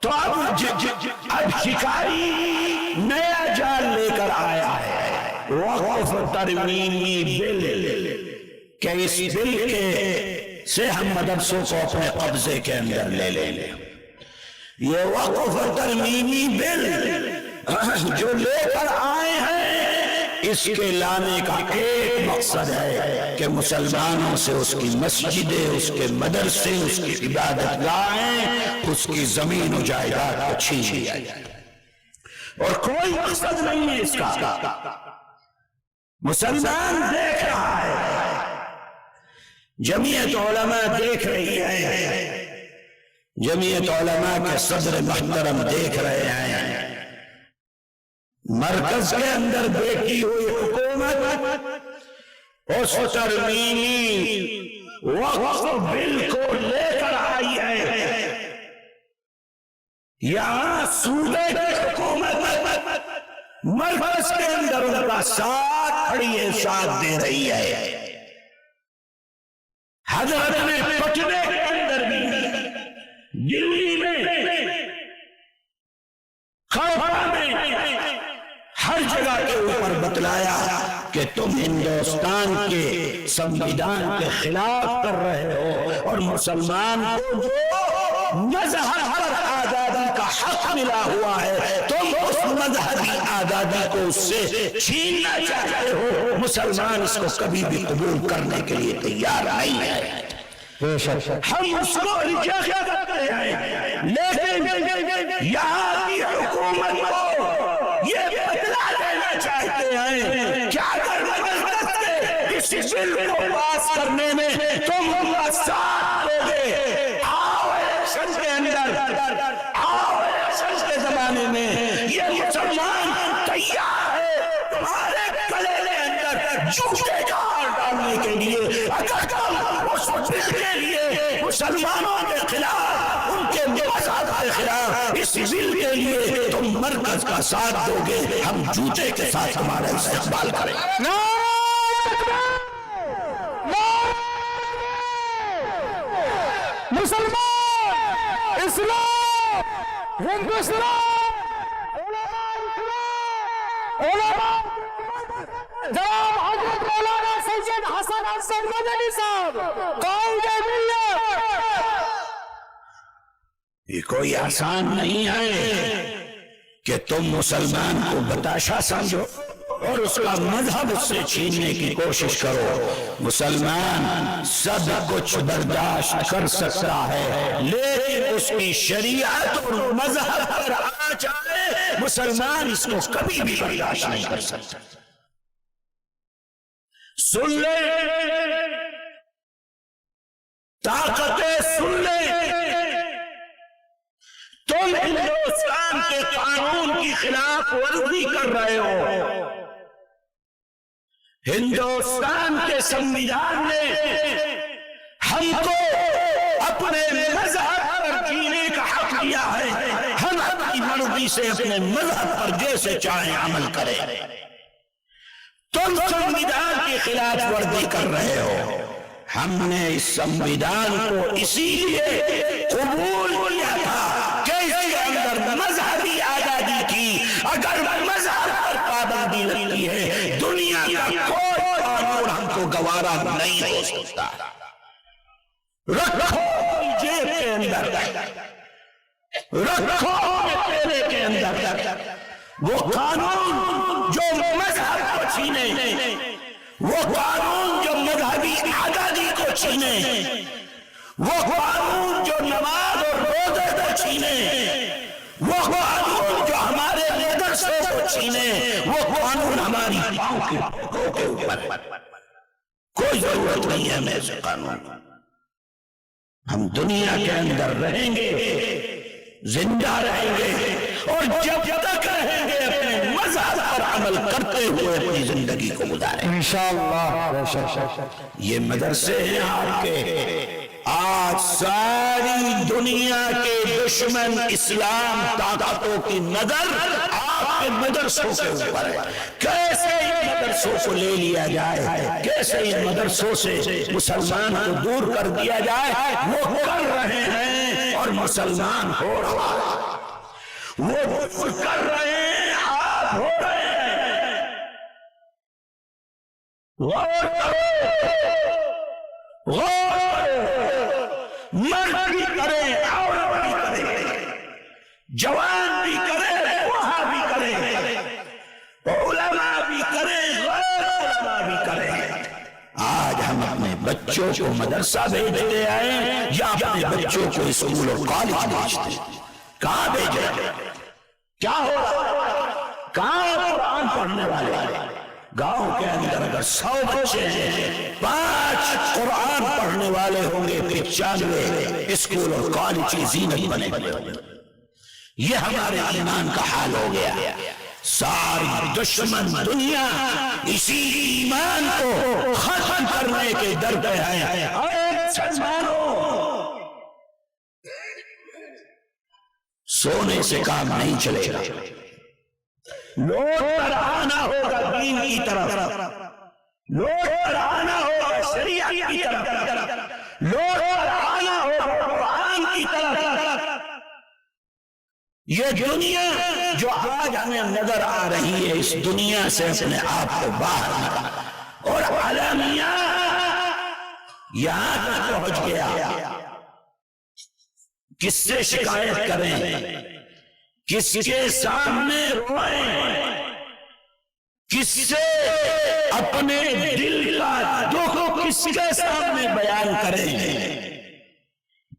تو اب شکاری نیا جال لے کر آیا ہے، وقف ترمیمی بل، کہ اس بل کے سے ہم مدرسوں کو اپنے قبضے کے اندر لے لیں گے۔ یہ وقف ترمیمی بل جو لے کر آئے ہیں، اس کے لانے کا ایک مقصد ہے کہ مسلمانوں سے اس کی مسجدیں، اس کے مدرسے، اس کی عبادت گاہیں، اس کی زمین و جائیداد کو چھین لیا جائے، اور کوئی مقصد نہیں ہے اس کا۔ مسلمان دیکھ رہا ہے، جمعیت علماء دیکھ رہی ہے، جمعیت علماء کے صدر محترم دیکھ رہے ہیں، مرکز کے اندر بیٹھی ہوئی حکومت اس ترمیمی وقف بل کو لے کر آئی ہے، یہاں صوبے کی حکومت مرکز کے اندر ان کا ساتھ کھڑی ہے، ساتھ دے رہی ہے۔ حضرت نے پٹنے کے اندر بھی، دلی میں، کھڑپا میں، ہر جگہ کے اوپر بتلایا کہ تم ہندوستان کے سنویدھان کے خلاف کر رہے ہو، اور مسلمان کو جو مذہب پر آزادی کا حق ملا ہوا ہے، تم اس مذہبی آزادی کو اس سے چھیننا چاہتے ہو۔ مسلمان اس کو کبھی بھی قبول کرنے کے لیے تیار نہیں ہے، ہم اس کو ریجیکٹ کرتے ہیں، لیکن یہاں کی حکومت کو یہ بتلا دینا چاہتے ہیں کہ اگر اس بل کو پاس کرنے میں تم ہم کا ساتھ دو گے، آؤ الیکشن کے اندر، آؤ الیکشن کے زمانے میں یہ مسلمان تیار ہے تمہارے گلے کے اندر جوتے کا ہار ڈالنے کے لیے۔ اگر تم اس بل کے لیے مسلمانوں کے خلاف، ان کے مذہب کے خلاف اس بل کے لیے تم مرکز کا ساتھ دو گے، ہم جوتے کے ساتھ تمہارا استقبال کریں گے۔ مسلمان، اسلام، ہندوستان، علماء، جناب حضرت مولانا سید حسن افضل مدنی صاحب، قائد ملت۔ یہ کوئی آسان نہیں ہے کہ تم مسلمان کو بتاشا سمجھو اور اس کا مذہب اس سے چھیننے کی کوشش کرو۔ مسلمان سب کچھ برداشت کر سکتا ہے، لیکن اس کی شریعت اور مذہب پر آ جائے، مسلمان اس کو کبھی بھی برداشت نہیں کر سکتا۔ سن لے، طاقتیں سن لے، تم ہندوستان کے قانون کی خلاف ورزی کر رہے ہو۔ ہندوستان کے سنویدھان نے ہم کو اپنے مذہب پر جینے کا حق دیا ہے، ہم اپنی مرضی سے اپنے مذہب پر جیسے چاہیں عمل کریں۔ تم سنویدھان کی خلاف ورزی کر رہے ہو۔ ہم نے اس سنویدھان کو اسی لیے قبول کیا تھا کہ اس کے اندر مذہبی آزادی کی، اگر مذہب پر پابندی لگتی ہے، دنیا کا کوئی قانون ہم کو گوارا نہیں ہو سکتا۔ رکھو جیب کے اندر، رکھو پیرے کے اندر وہ قانون جو مذہب کو چھینے، وہ قانون جو مذہبی آزادی کو چھینے، وہ قانون جو نماز اور روزے کو چھینے، وہ قانون جو ہمارے مدرسے کو چھینے، وہ قانون ہماری پاؤں کے اوپر۔ کوئی ضرورت نہیں ہے ہمیں ایسے قانون۔ ہم دنیا کے اندر رہیں گے، زندہ رہیں گے، اور جب تک رہیں گے اپنے مذہب پر عمل کرتے ہوئے اپنی زندگی کو گزاریں انشاءاللہ۔ یہ مدرسے ہیں آپ کے، آج ساری دنیا کے دشمن اسلام طاقتوں کی نظر آپ کے مدرسوں کے اوپر ہے۔ کیسے یہ مدرسے مدرسوں کو لے لیا جائے، کیسے ان مدرسوں سے مسلمان کو دور کر دیا جائے، وہ کر رہے ہیں اور مسلمان ہو رہا ہے، وہ دور کر رہے ہیں، آپ ہو رہے ہیں۔ غور کرو، غور کرو، مرد بھی کرے، عورت بھی کرے، جوان بھی کرے، بوڑھا بھی کرے، علماء بھی کرے، غیر علماء بھی کرے۔ آج ہم اپنے بچوں کو مدرسہ بھیجتے ہیں یا اپنے بچوں کو اسکول اور کالج بھیجتے ہیں؟ کہاں بھیجے؟ کیا ہو رہا ہے؟ کہاں قرآن پڑھنے والے؟ گاؤں کے اندر اگر 100 بچے ہیں، 5 قرآن پڑھنے والے ہوں گے، 95 اسکول اور کالج کی زینت بنے ہوئے ہوں گے۔ یہ ہمارے ایمان کا حال ہو گیا۔ ساری دشمن دنیا اسی ایمان کو ختم کرنے کے در پہ ہے۔ سونے سے کام نہیں چلے گا، لوٹ کر آنا ہوگا دین کی طرف، لوٹ کر آنا ہوگا شریعت کی طرف، لوٹ کر آنا ہوگا قرآن کی طرف۔ یہ دنیا جو آج ہمیں نظر آ رہی ہے، اس دنیا سے اپنے آپ کو باہر نکال، اور عالمیہ یہاں تک پہنچ گیا۔ کس سے شکایت کریں، کس کے سامنے روئیں، کس سے اپنے دل کا دکھ کس کے سامنے بیان کریں؟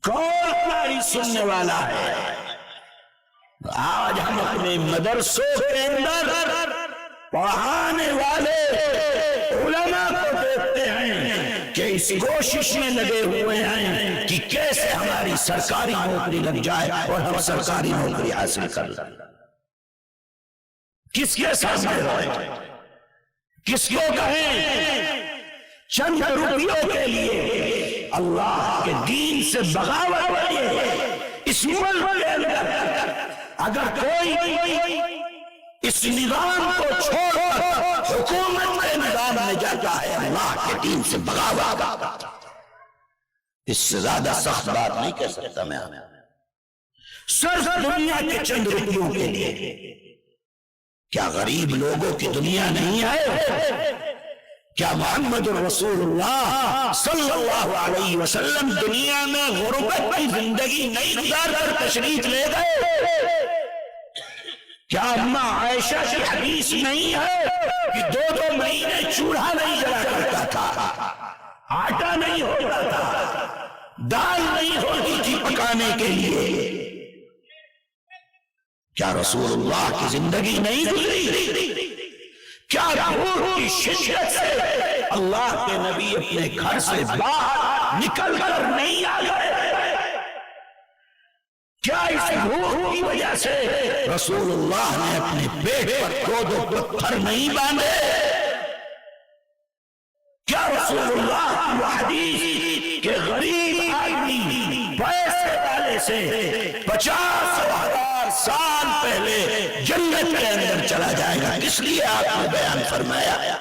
کون ہماری سننے والا ہے؟ آج ہم اپنے مدرسوں کے اندر پڑھانے والے علماء کو دیکھتے ہیں کہ اس کوشش میں لگے ہوئے ہیں کہ کیسے ہماری سرکاری نوکری لگ جائے اور ہم سرکاری نوکری حاصل کر لیں۔ کس کے سامنے روئیں، کس کو کہیں؟ چند روپیوں کے لیے اللہ کے دین سے بغاوت ہے۔ اس ملک کے اندر اگر کوئی اس نظام کو چھوڑ کر حکومت کے نظام میں جاتا ہے، اللہ کے دین سے بغاوت، اس سے زیادہ سخت بات نہیں کہہ سکتا میں۔ صرف دنیا کے چند روپیوں کے لیے کیا غریب لوگوں کی دنیا نہیں ہے؟ کیا محمد رسول اللہ صلی اللہ علیہ وسلم دنیا میں غربت کی زندگی نہیں گزار کر تشریف لے گئے؟ کیا اماں عائشہ کی حدیث نہیں ہے کہ 2 مہینے چولہا نہیں جلا کرتا تھا، آٹا نہیں ہوتا تھا، دال نہیں ہوتی تھی پکانے کے لیے؟ کیا رسول اللہ کی زندگی نہیں گزری؟ کیا بھوک کی شدت سے اللہ کے نبی اپنے گھر سے باہر نکل کر نہیں آ گئے؟ کیا اس بھوک کی وجہ سے رسول اللہ نے اپنے پیٹ پر 2 پتھر نہیں باندھے؟ کیا رسول اللہ کی وہ حدیث کہ غریب آدمی پیسے والے سے 50,000 سال پہلے جنت کے اندر چلا جائے گا، اس لیے آپ نے بیان فرمایا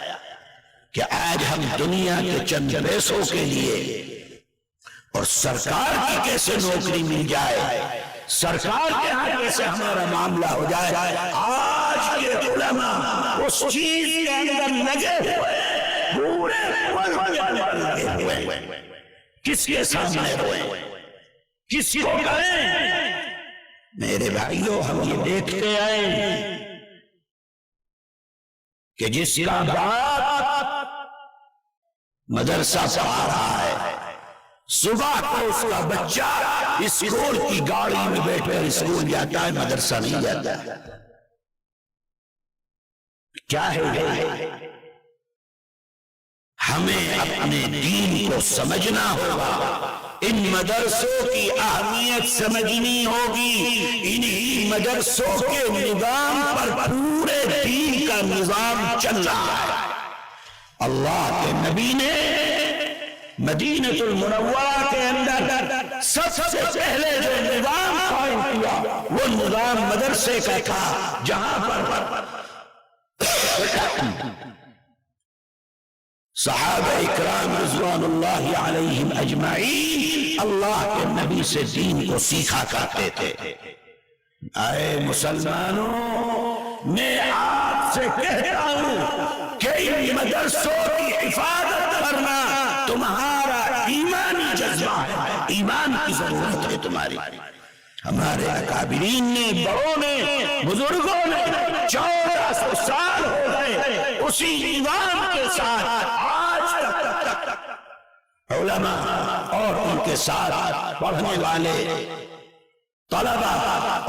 کہ آج ہم دنیا کے چند پیسوں کے لیے اور سرکار کی کیسے نوکری مل جائے، سرکار کے ہاں کیسے ہمارا معاملہ ہو جائے، آج کے علماء اس چیز کے اندر لگے ہوئے، پورے لگے ہوئے۔ کس کے سامنے روئیں، کس کو کہیں؟ میرے بھائیوں، ہم یہ دیکھتے ہیں کہ جس کا باپ مدرسہ پڑھا رہا ہے، صبح کو اس کا بچہ اسکول کی گاڑی میں بیٹھ کر اسکول جاتا ہے، مدرسہ نہیں جاتا۔ کیا ہے؟ ہمیں اپنے دین کو سمجھنا ہوگا، ان مدرسوں کی اہمیت سمجھنی ہوگی، انہی مدرسوں کے نظام پر پورے دین کا نظام چل رہا ہے۔ اللہ کے نبی نے مدینہ المنورہ کے اندر سب سے پہلے جو نظام قائم کیا وہ نظام مدرسے کا تھا، جہاں پر صحابہ اکرام رضوان اللہ علیہم اجمعین اللہ کے نبی سے دین کو سیکھا کرتے تھے۔ اے مسلمانوں، میں آپ سے کہتا ہوں کہ ان مدرسوں کی حفاظت کرنا تمہارا ایمانی جذبہ ہے، ایمان کی ضرورت ہے تمہاری۔ ہمارے اکابرین نے، بڑوں نے، بزرگوں نے 1400 سال ہو گئے اسی ایمان کے ساتھ آج تک علماء اور ان کے ساتھ پڑھنے والے طلبہ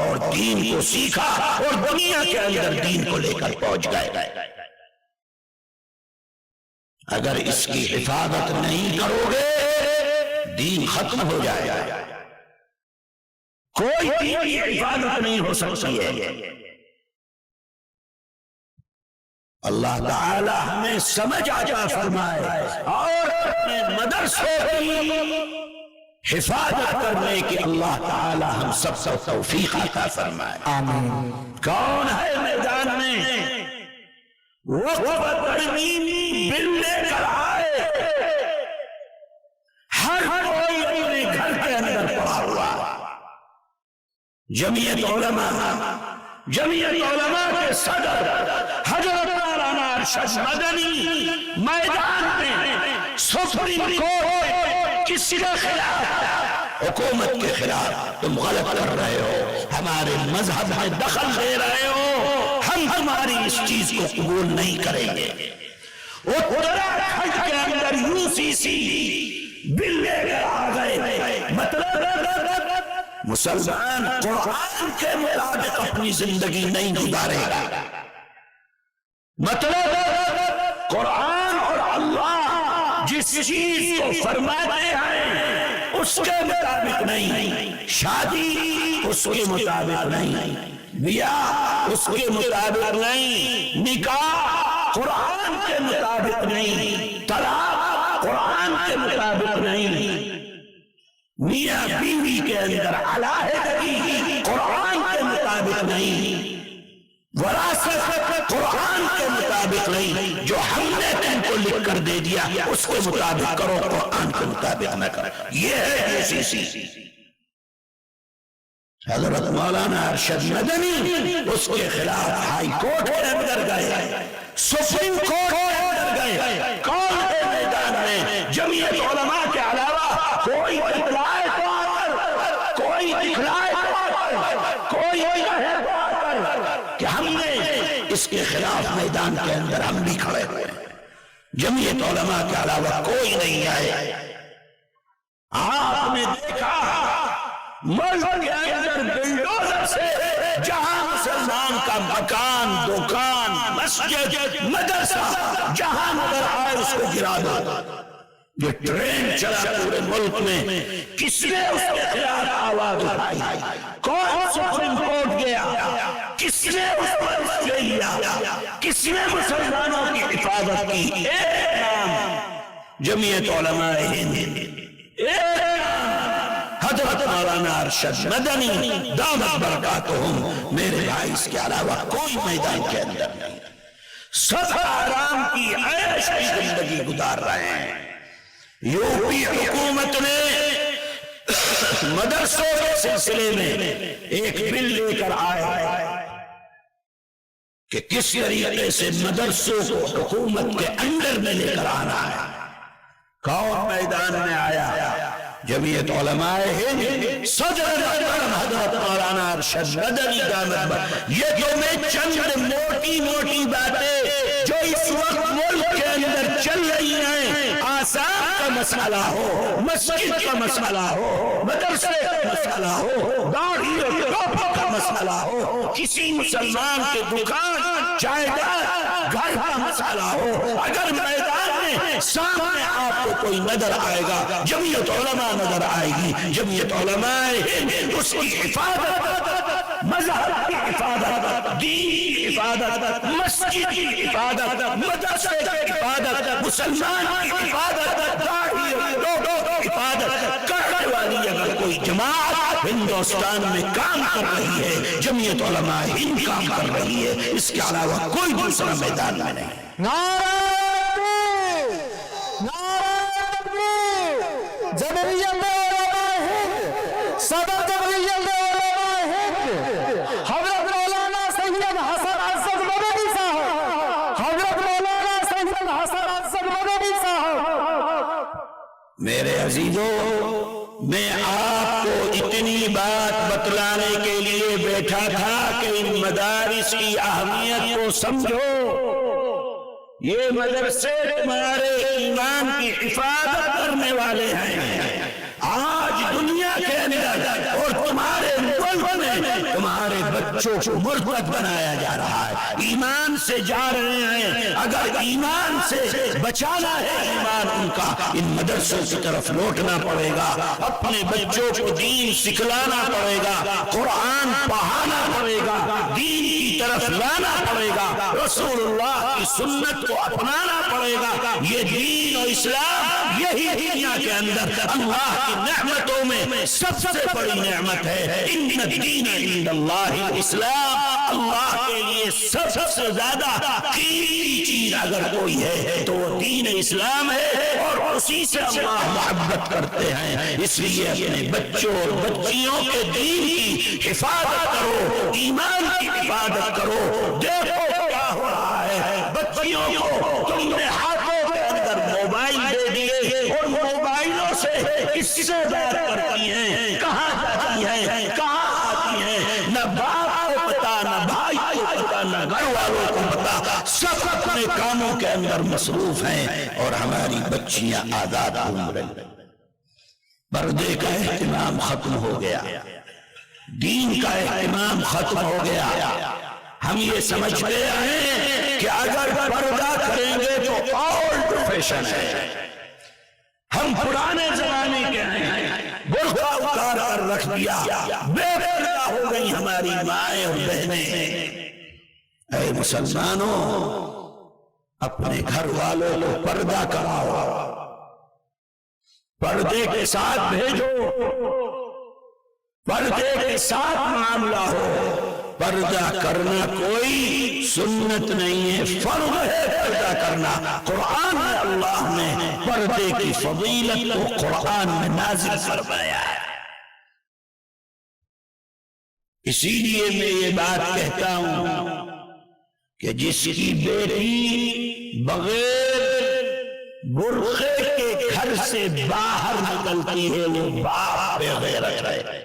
اور دین کو سیکھا اور دنیا کے اندر دین کو لے کر پہنچ گئے۔ اگر اس کی حفاظت نہیں کرو گے دین ختم ہو جائے گا، کوئی دین کی حفاظت نہیں ہو سکتی ہے۔ اللہ تعالی ہمیں سمجھ عطا فرمائے اور اپنے مدرسوں کی حفاظت کرنے کی اللہ تعالی ہم سب کو توفیق عطا فرمائے۔ آمین۔ کون ہے میدان میں وقف ترمیمی بل لے کر آئے؟ ہر کوئی اپنے گھر کے اندر پڑا ہوا۔ جمعیت علماء کے صدر حضرت مولانا ارشد مدنی میدان میں سپریم کورٹ کسی کے خلاف، حکومت کے خلاف تم غلط کر رہے ہو، ہمارے مذہب میں دخل دے رہے ہو، ہم تمہاری اس چیز کو قبول نہیں کریں گے۔ اتراکھنڈ کے اندر UCC بل لے کر آ گئے، مطلب مسلمان قرآن کے مطابق اپنی زندگی نہیں گزارے گا، مطلب قرآن اور اللہ جس چیز کو فرماتے ہیں اس کے مطابق نہیں، شادی اس کے مطابق نہیں، بیاہ اس کے مطابق نہیں، نکاح قرآن کے مطابق نہیں، طلاق قرآن کے مطابق نہیں، میاں بیوی کے اندر علیحدگی قرآن کے مطابق نہیں، وراثت قرآن کے مطابق نہیں، جو ہم نے تم کو لکھ کر دے دیا اس کے مطابق کرو، قرآن کے مطابق نہ کرو۔ یہ ہے UCC۔ حضرت مولانا ارشد مدنی اس کے خلاف ہائی کورٹ کے اندر گئے، سپریم کورٹ کے اندر گئے۔ کون ہے میدان میں جمعیت علماء کے علاوہ؟ کوئی دکھلائے تو آ کر، کوئی دکھلائے تو آ کر، کوئی کہے تو آ کر کہ ہم نے اس کے خلاف میدان کے اندر ہم بھی کھڑے ہوئے ہیں۔ جمعیت علماء کے علاوہ کوئی نہیں آئے۔ آپ نے دیکھا ملک کے اندر بلڈوزر سے جہاں مسلمان کا مکان، دکان، مسجد، مدرسہ جہاں نظر آئے اس کو گرا دو۔ یہ ٹرین چلا پورے ملک میں، کس نے اس کے خلاف آواز اٹھائی؟ کون سپریم کورٹ گیا؟ کس نے اس پر اسٹے لیا؟ کس نے مسلمانوں کی حفاظت کی؟ ایک نام جمعیت علماء ہند، ایک نام حضرت مولانا ارشد مدنی دامت برکاتہم۔ میرے بھائی اس کے علاوہ کوئی میدان کے اندر نہیں، سب آرام کی عیش کی زندگی گزار رہے ہیں۔ UP حکومت نے مدرسوں کے سلسلے میں ایک بل لے کر آیا کہ کس طریقے سے مدرسوں کو حکومت کے انڈر میں لے کر آنا ہے۔ کون میدان میں آیا؟ جمعیت علماء ہند، صدر محترم حضرت مولانا ارشد مدنی دامت برکاتہم۔ یہ جو میں چند موٹی موٹی باتیں جو اس وقت ملک کے اندر چل رہی ہیں، آسان کا مسئلہ ہو، مسجد کا مسئلہ ہو، مدرسے کا مسئلہ ہو، داڑھی اور ٹوپی کا مسئلہ ہو، کسی مسلمان کے دکان، جائیداد، گھر کا مسئلہ ہو، اگر میدان میں سامنے آپ کو کوئی نظر آئے گا، جمعیت علماء نظر آئے گی۔ جمعیت علماء ہند اس کی حفاظت، مذہب کی حفاظت، دین کی حفاظت، مسجد کی حفاظت، مدرسے کی حفاظت، مسلمان کی حفاظت، داڑھی اور لوگوں کی حفاظت کرنے والی اگر کوئی جماعت ہندوستان میں کام کر رہی ہے، جمعیت علماء ہند کام کر رہی ہے، اس کے علاوہ کوئی دوسرا میدان میں نہیں۔ نعرہ میرے عزیزوں، میں آپ کو اتنی بات بتلانے کے لیے بیٹھا تھا کہ ان مدارس کی اہمیت کو سمجھو۔ یہ مدرسے تمہارے ایمان کی حفاظت کرنے والے ہیں۔ آج دنیا کے اندر اور تمہارے ملک میں تمہارے بچوں کو مرتد بنایا جا رہا ہے، ایمان سے جا رہے ہیں۔ اگر ایمان سے بچانا ہے ایمان ان کا، ان مدرسوں کی طرف لوٹنا پڑے گا، اپنے بچوں کو دین سکھلانا پڑے گا، قرآن پڑھانا پڑے گا، دین کی طرف لانا پڑے گا، رسول اللہ کی سنت کو اپنانا پڑے گا۔ یہ دین اور اسلام یہی دنیا کے اندر اللہ کی نعمتوں میں سب سے بڑی نعمت ہے۔ ان الدین عند اللہ الاسلام، اللہ کے لیے سب سے زیادہ قیمتی چیز اگر کوئی ہے تو وہ دین اسلام ہے، اور اسی سے اللہ محبت کرتے ہیں۔ اس لیے اپنے بچوں اور بچیوں کے دین کی حفاظت کرو، ایمان کی حفاظت کرو۔ دیکھو کیا ہو رہا ہے، بچیوں کو تم نے ہاتھوں کے اندر موبائل دے دیے اور موبائلوں سے کس سے بات کرتی ہیں، کہاں جاتی ہیں، کہاں آتی ہیں، نہ باپ کو پتا، نہ بھائی کو پتا، نہ گھر والوں کو پتا، سب اپنے کاموں کے اندر مصروف ہیں، اور ہماری بچیاں آزاد گھوم رہی۔ پردے کا اہتمام ختم ہو گیا، دین کا اہتمام ختم ہو گیا۔ ہم یہ سمجھ گئے ہیں کہ اگر پردہ کریں گے تو اولڈ فیشن ہے، ہم پرانے زمانے کے ہیں، برقع اتار کر رکھ دیا، بے پردہ ہو گئی ہماری مائیں اور بہنیں۔ اے مسلمانوں، اپنے گھر والوں کو پردہ کراؤ، پردے کے ساتھ بھیجو، پردے کے ساتھ معاملہ ہو۔ پردہ کرنا کوئی سنت نہیں ہے، فرض ہے پردہ کرنا۔ قرآن میں اللہ نے پردے کی فضیلت کو قرآن میں نازل فرمایا ہے۔ اسی لیے میں یہ بات کہتا ہوں کہ جس کی بیٹی بغیر برقعے کے گھر سے باہر نکلتی ہے وہ باپ بے غیرت ہے،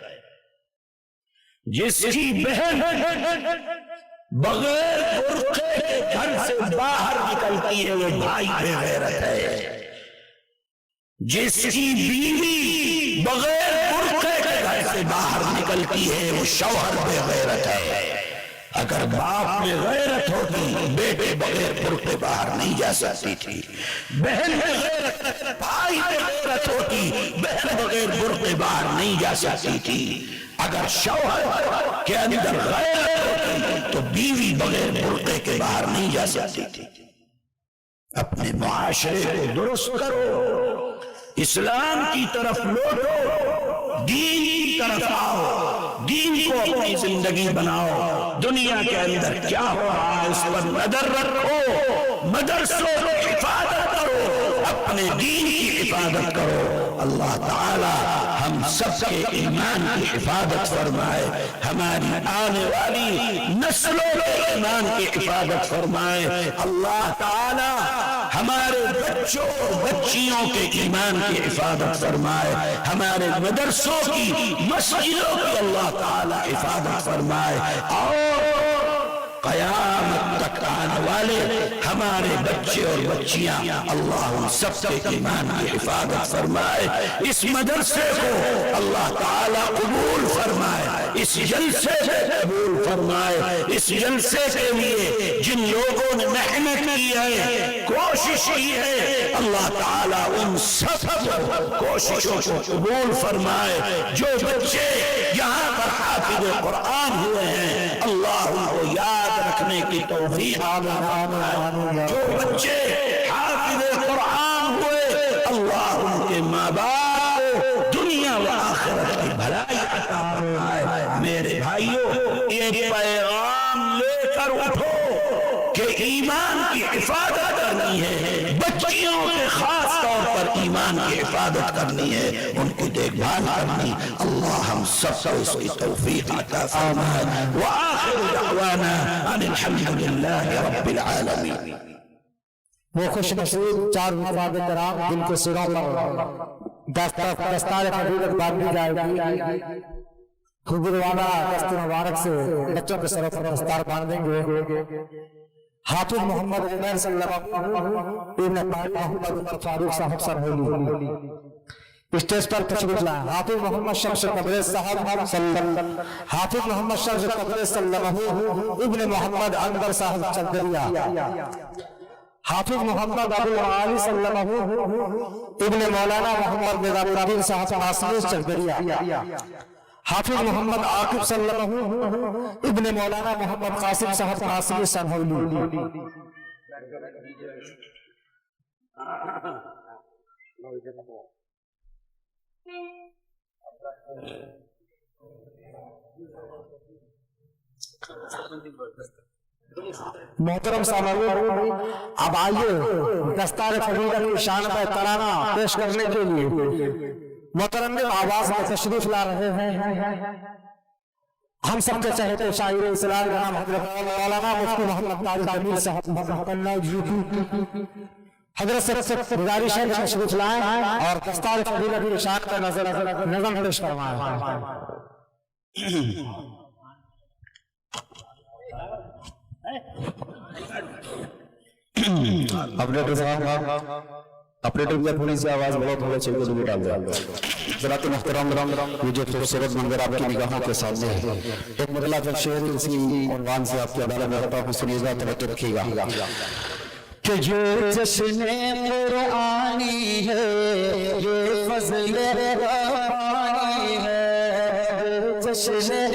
جس کی بہن بغیر برقعے کے گھر سے باہر نکلتی ہے وہ بھائی بے غیرت ہے، جس کی بیوی بغیر برقعے کے گھر سے باہر نکلتی ہے وہ شوہر بے غیرت ہے۔ اگر باپ میں غیرت ہوتی بیٹے بغیر برقعے باہر نہیں جا سکتی تھی، بہن میں غیرت، بھائی میں غیرت ہوتی بہن بغیر برقعے باہر نہیں جا سکتی تھی۔ اگر شوہر کے اندر غیرت ہوتی تو بیوی بغیر برقعے کے باہر نہیں جا سکتی تھی۔ اپنے معاشرے کو درست کرو، اسلام کی طرف لوٹو، دین کی طرف آؤ، دین کو اپنی زندگی بناؤ۔ دنیا کے اندر کیا ہو رہا ہے اس پر نظر رکھو، مدرسوں کی حفاظت کرو، اپنے دین کی حفاظت کرو۔ اللہ تعالی ہم سب کے ایمان کی حفاظت فرمائے، ہماری آنے والی نسلوں کے ایمان کی حفاظت فرمائے۔ اللہ تعالی ہمارے بچوں اور بچیوں کے ایمان کی حفاظت فرمائے، ہمارے مدرسوں کی مسجدوں کی اللہ تعالی حفاظت فرمائے، اور قیامت تک آنے والے ہمارے بچے اور بچیاں اللہ ان سب کے ایمان کی حفاظت فرمائے۔ اس مدرسے کو اللہ تعالیٰ قبول فرمائے، اس جلسے سے قبول فرمائے، اس جلسے کے لیے جن لوگوں نے محنت کی ہے، کوشش کی ہے، اللہ تعالیٰ ان سب کوششوں کو قبول فرمائے۔ جو بچے یہاں پر حافظ قرآن ہوئے ہیں اللہ ان کو یاد رکھنے کی توفیق فرمائے، جو بچے حافظ قرآن ہوئے اللہ ان کے ماں باپ کو دنیا و آخرت کی بھلائی عطا فرمائے۔ میرے بھائیوں، یہ پیغام لے کر اٹھو کہ ایمان کی حفاظت کرنی ہے، بچیوں کے خاص طور پر ایمان کی حفاظت کرنی ہے، ان کی دیکھ بھال کرنی۔ اللہ ہم سب کو اس کی توفیق عطا فرمائے۔ وآخر دعوانا ان الحمد للہ رب العالمین۔ وہ خوش نصیب چار حفاظ کرام جن کے سروں پر دستار فضیلت باندھی جائے گی، حضور والا دست مبارک سے بچوں کے سروں پر دستار باندھ دیں گے۔ حافظ محمد عمیر صلی اللہ علیہ وسلم ابن محمد فاروق صاحب سر ہولی اسٹیج پر تشریف لائیں۔ حافظ محمد شمس تبریز صاحب حافظ محمد شمس تبریز صلی اللہ علیہ وسلم ابن محمد انور صاحب چندریا، حافظ محمد ابو العالی صلی اللہ علیہ وسلم ابن مولانا محمد نظام الدین صاحب قاسمی چندریا، حافظ محمد عاقب صلی اللہ علیہ وسلم ابن مولانا محمد قاسم صاحب قاسمی سنہولی۔ محترم سامعین، اب آئیے دستار فضیلت کی شان پہ ترانہ پیش کرنے کے لیے مترنم آواز میں تشریف لا رہے ہیں ہم سب کے چہتے شاعر اسلام کا نام حضرت مولانا مفتی محمد طارق جمیل صاحب محمد جی کی حضرت سے گزارش ہے تشریف لائیں اور دستار فضیلت کی شان کا نظم پیش کروائیں۔ اپریٹر صاحب، اپریٹر بھی تھوڑی سی آواز بہت ہونا چاہیے تو ڈال دیں۔ حضرات محترم، یہ جو خوبصورت منظر آپ کی نگاہوں کے سامنے ہے، ایک مطلع جو شعر اسی عنوان سے آپ کی عدالت میں رہتا ہوں، سنیے گا، توجہ رکھیے گا کہ یہ جشن قرآنی ہے، یہ فضل ربانی ہے، جشن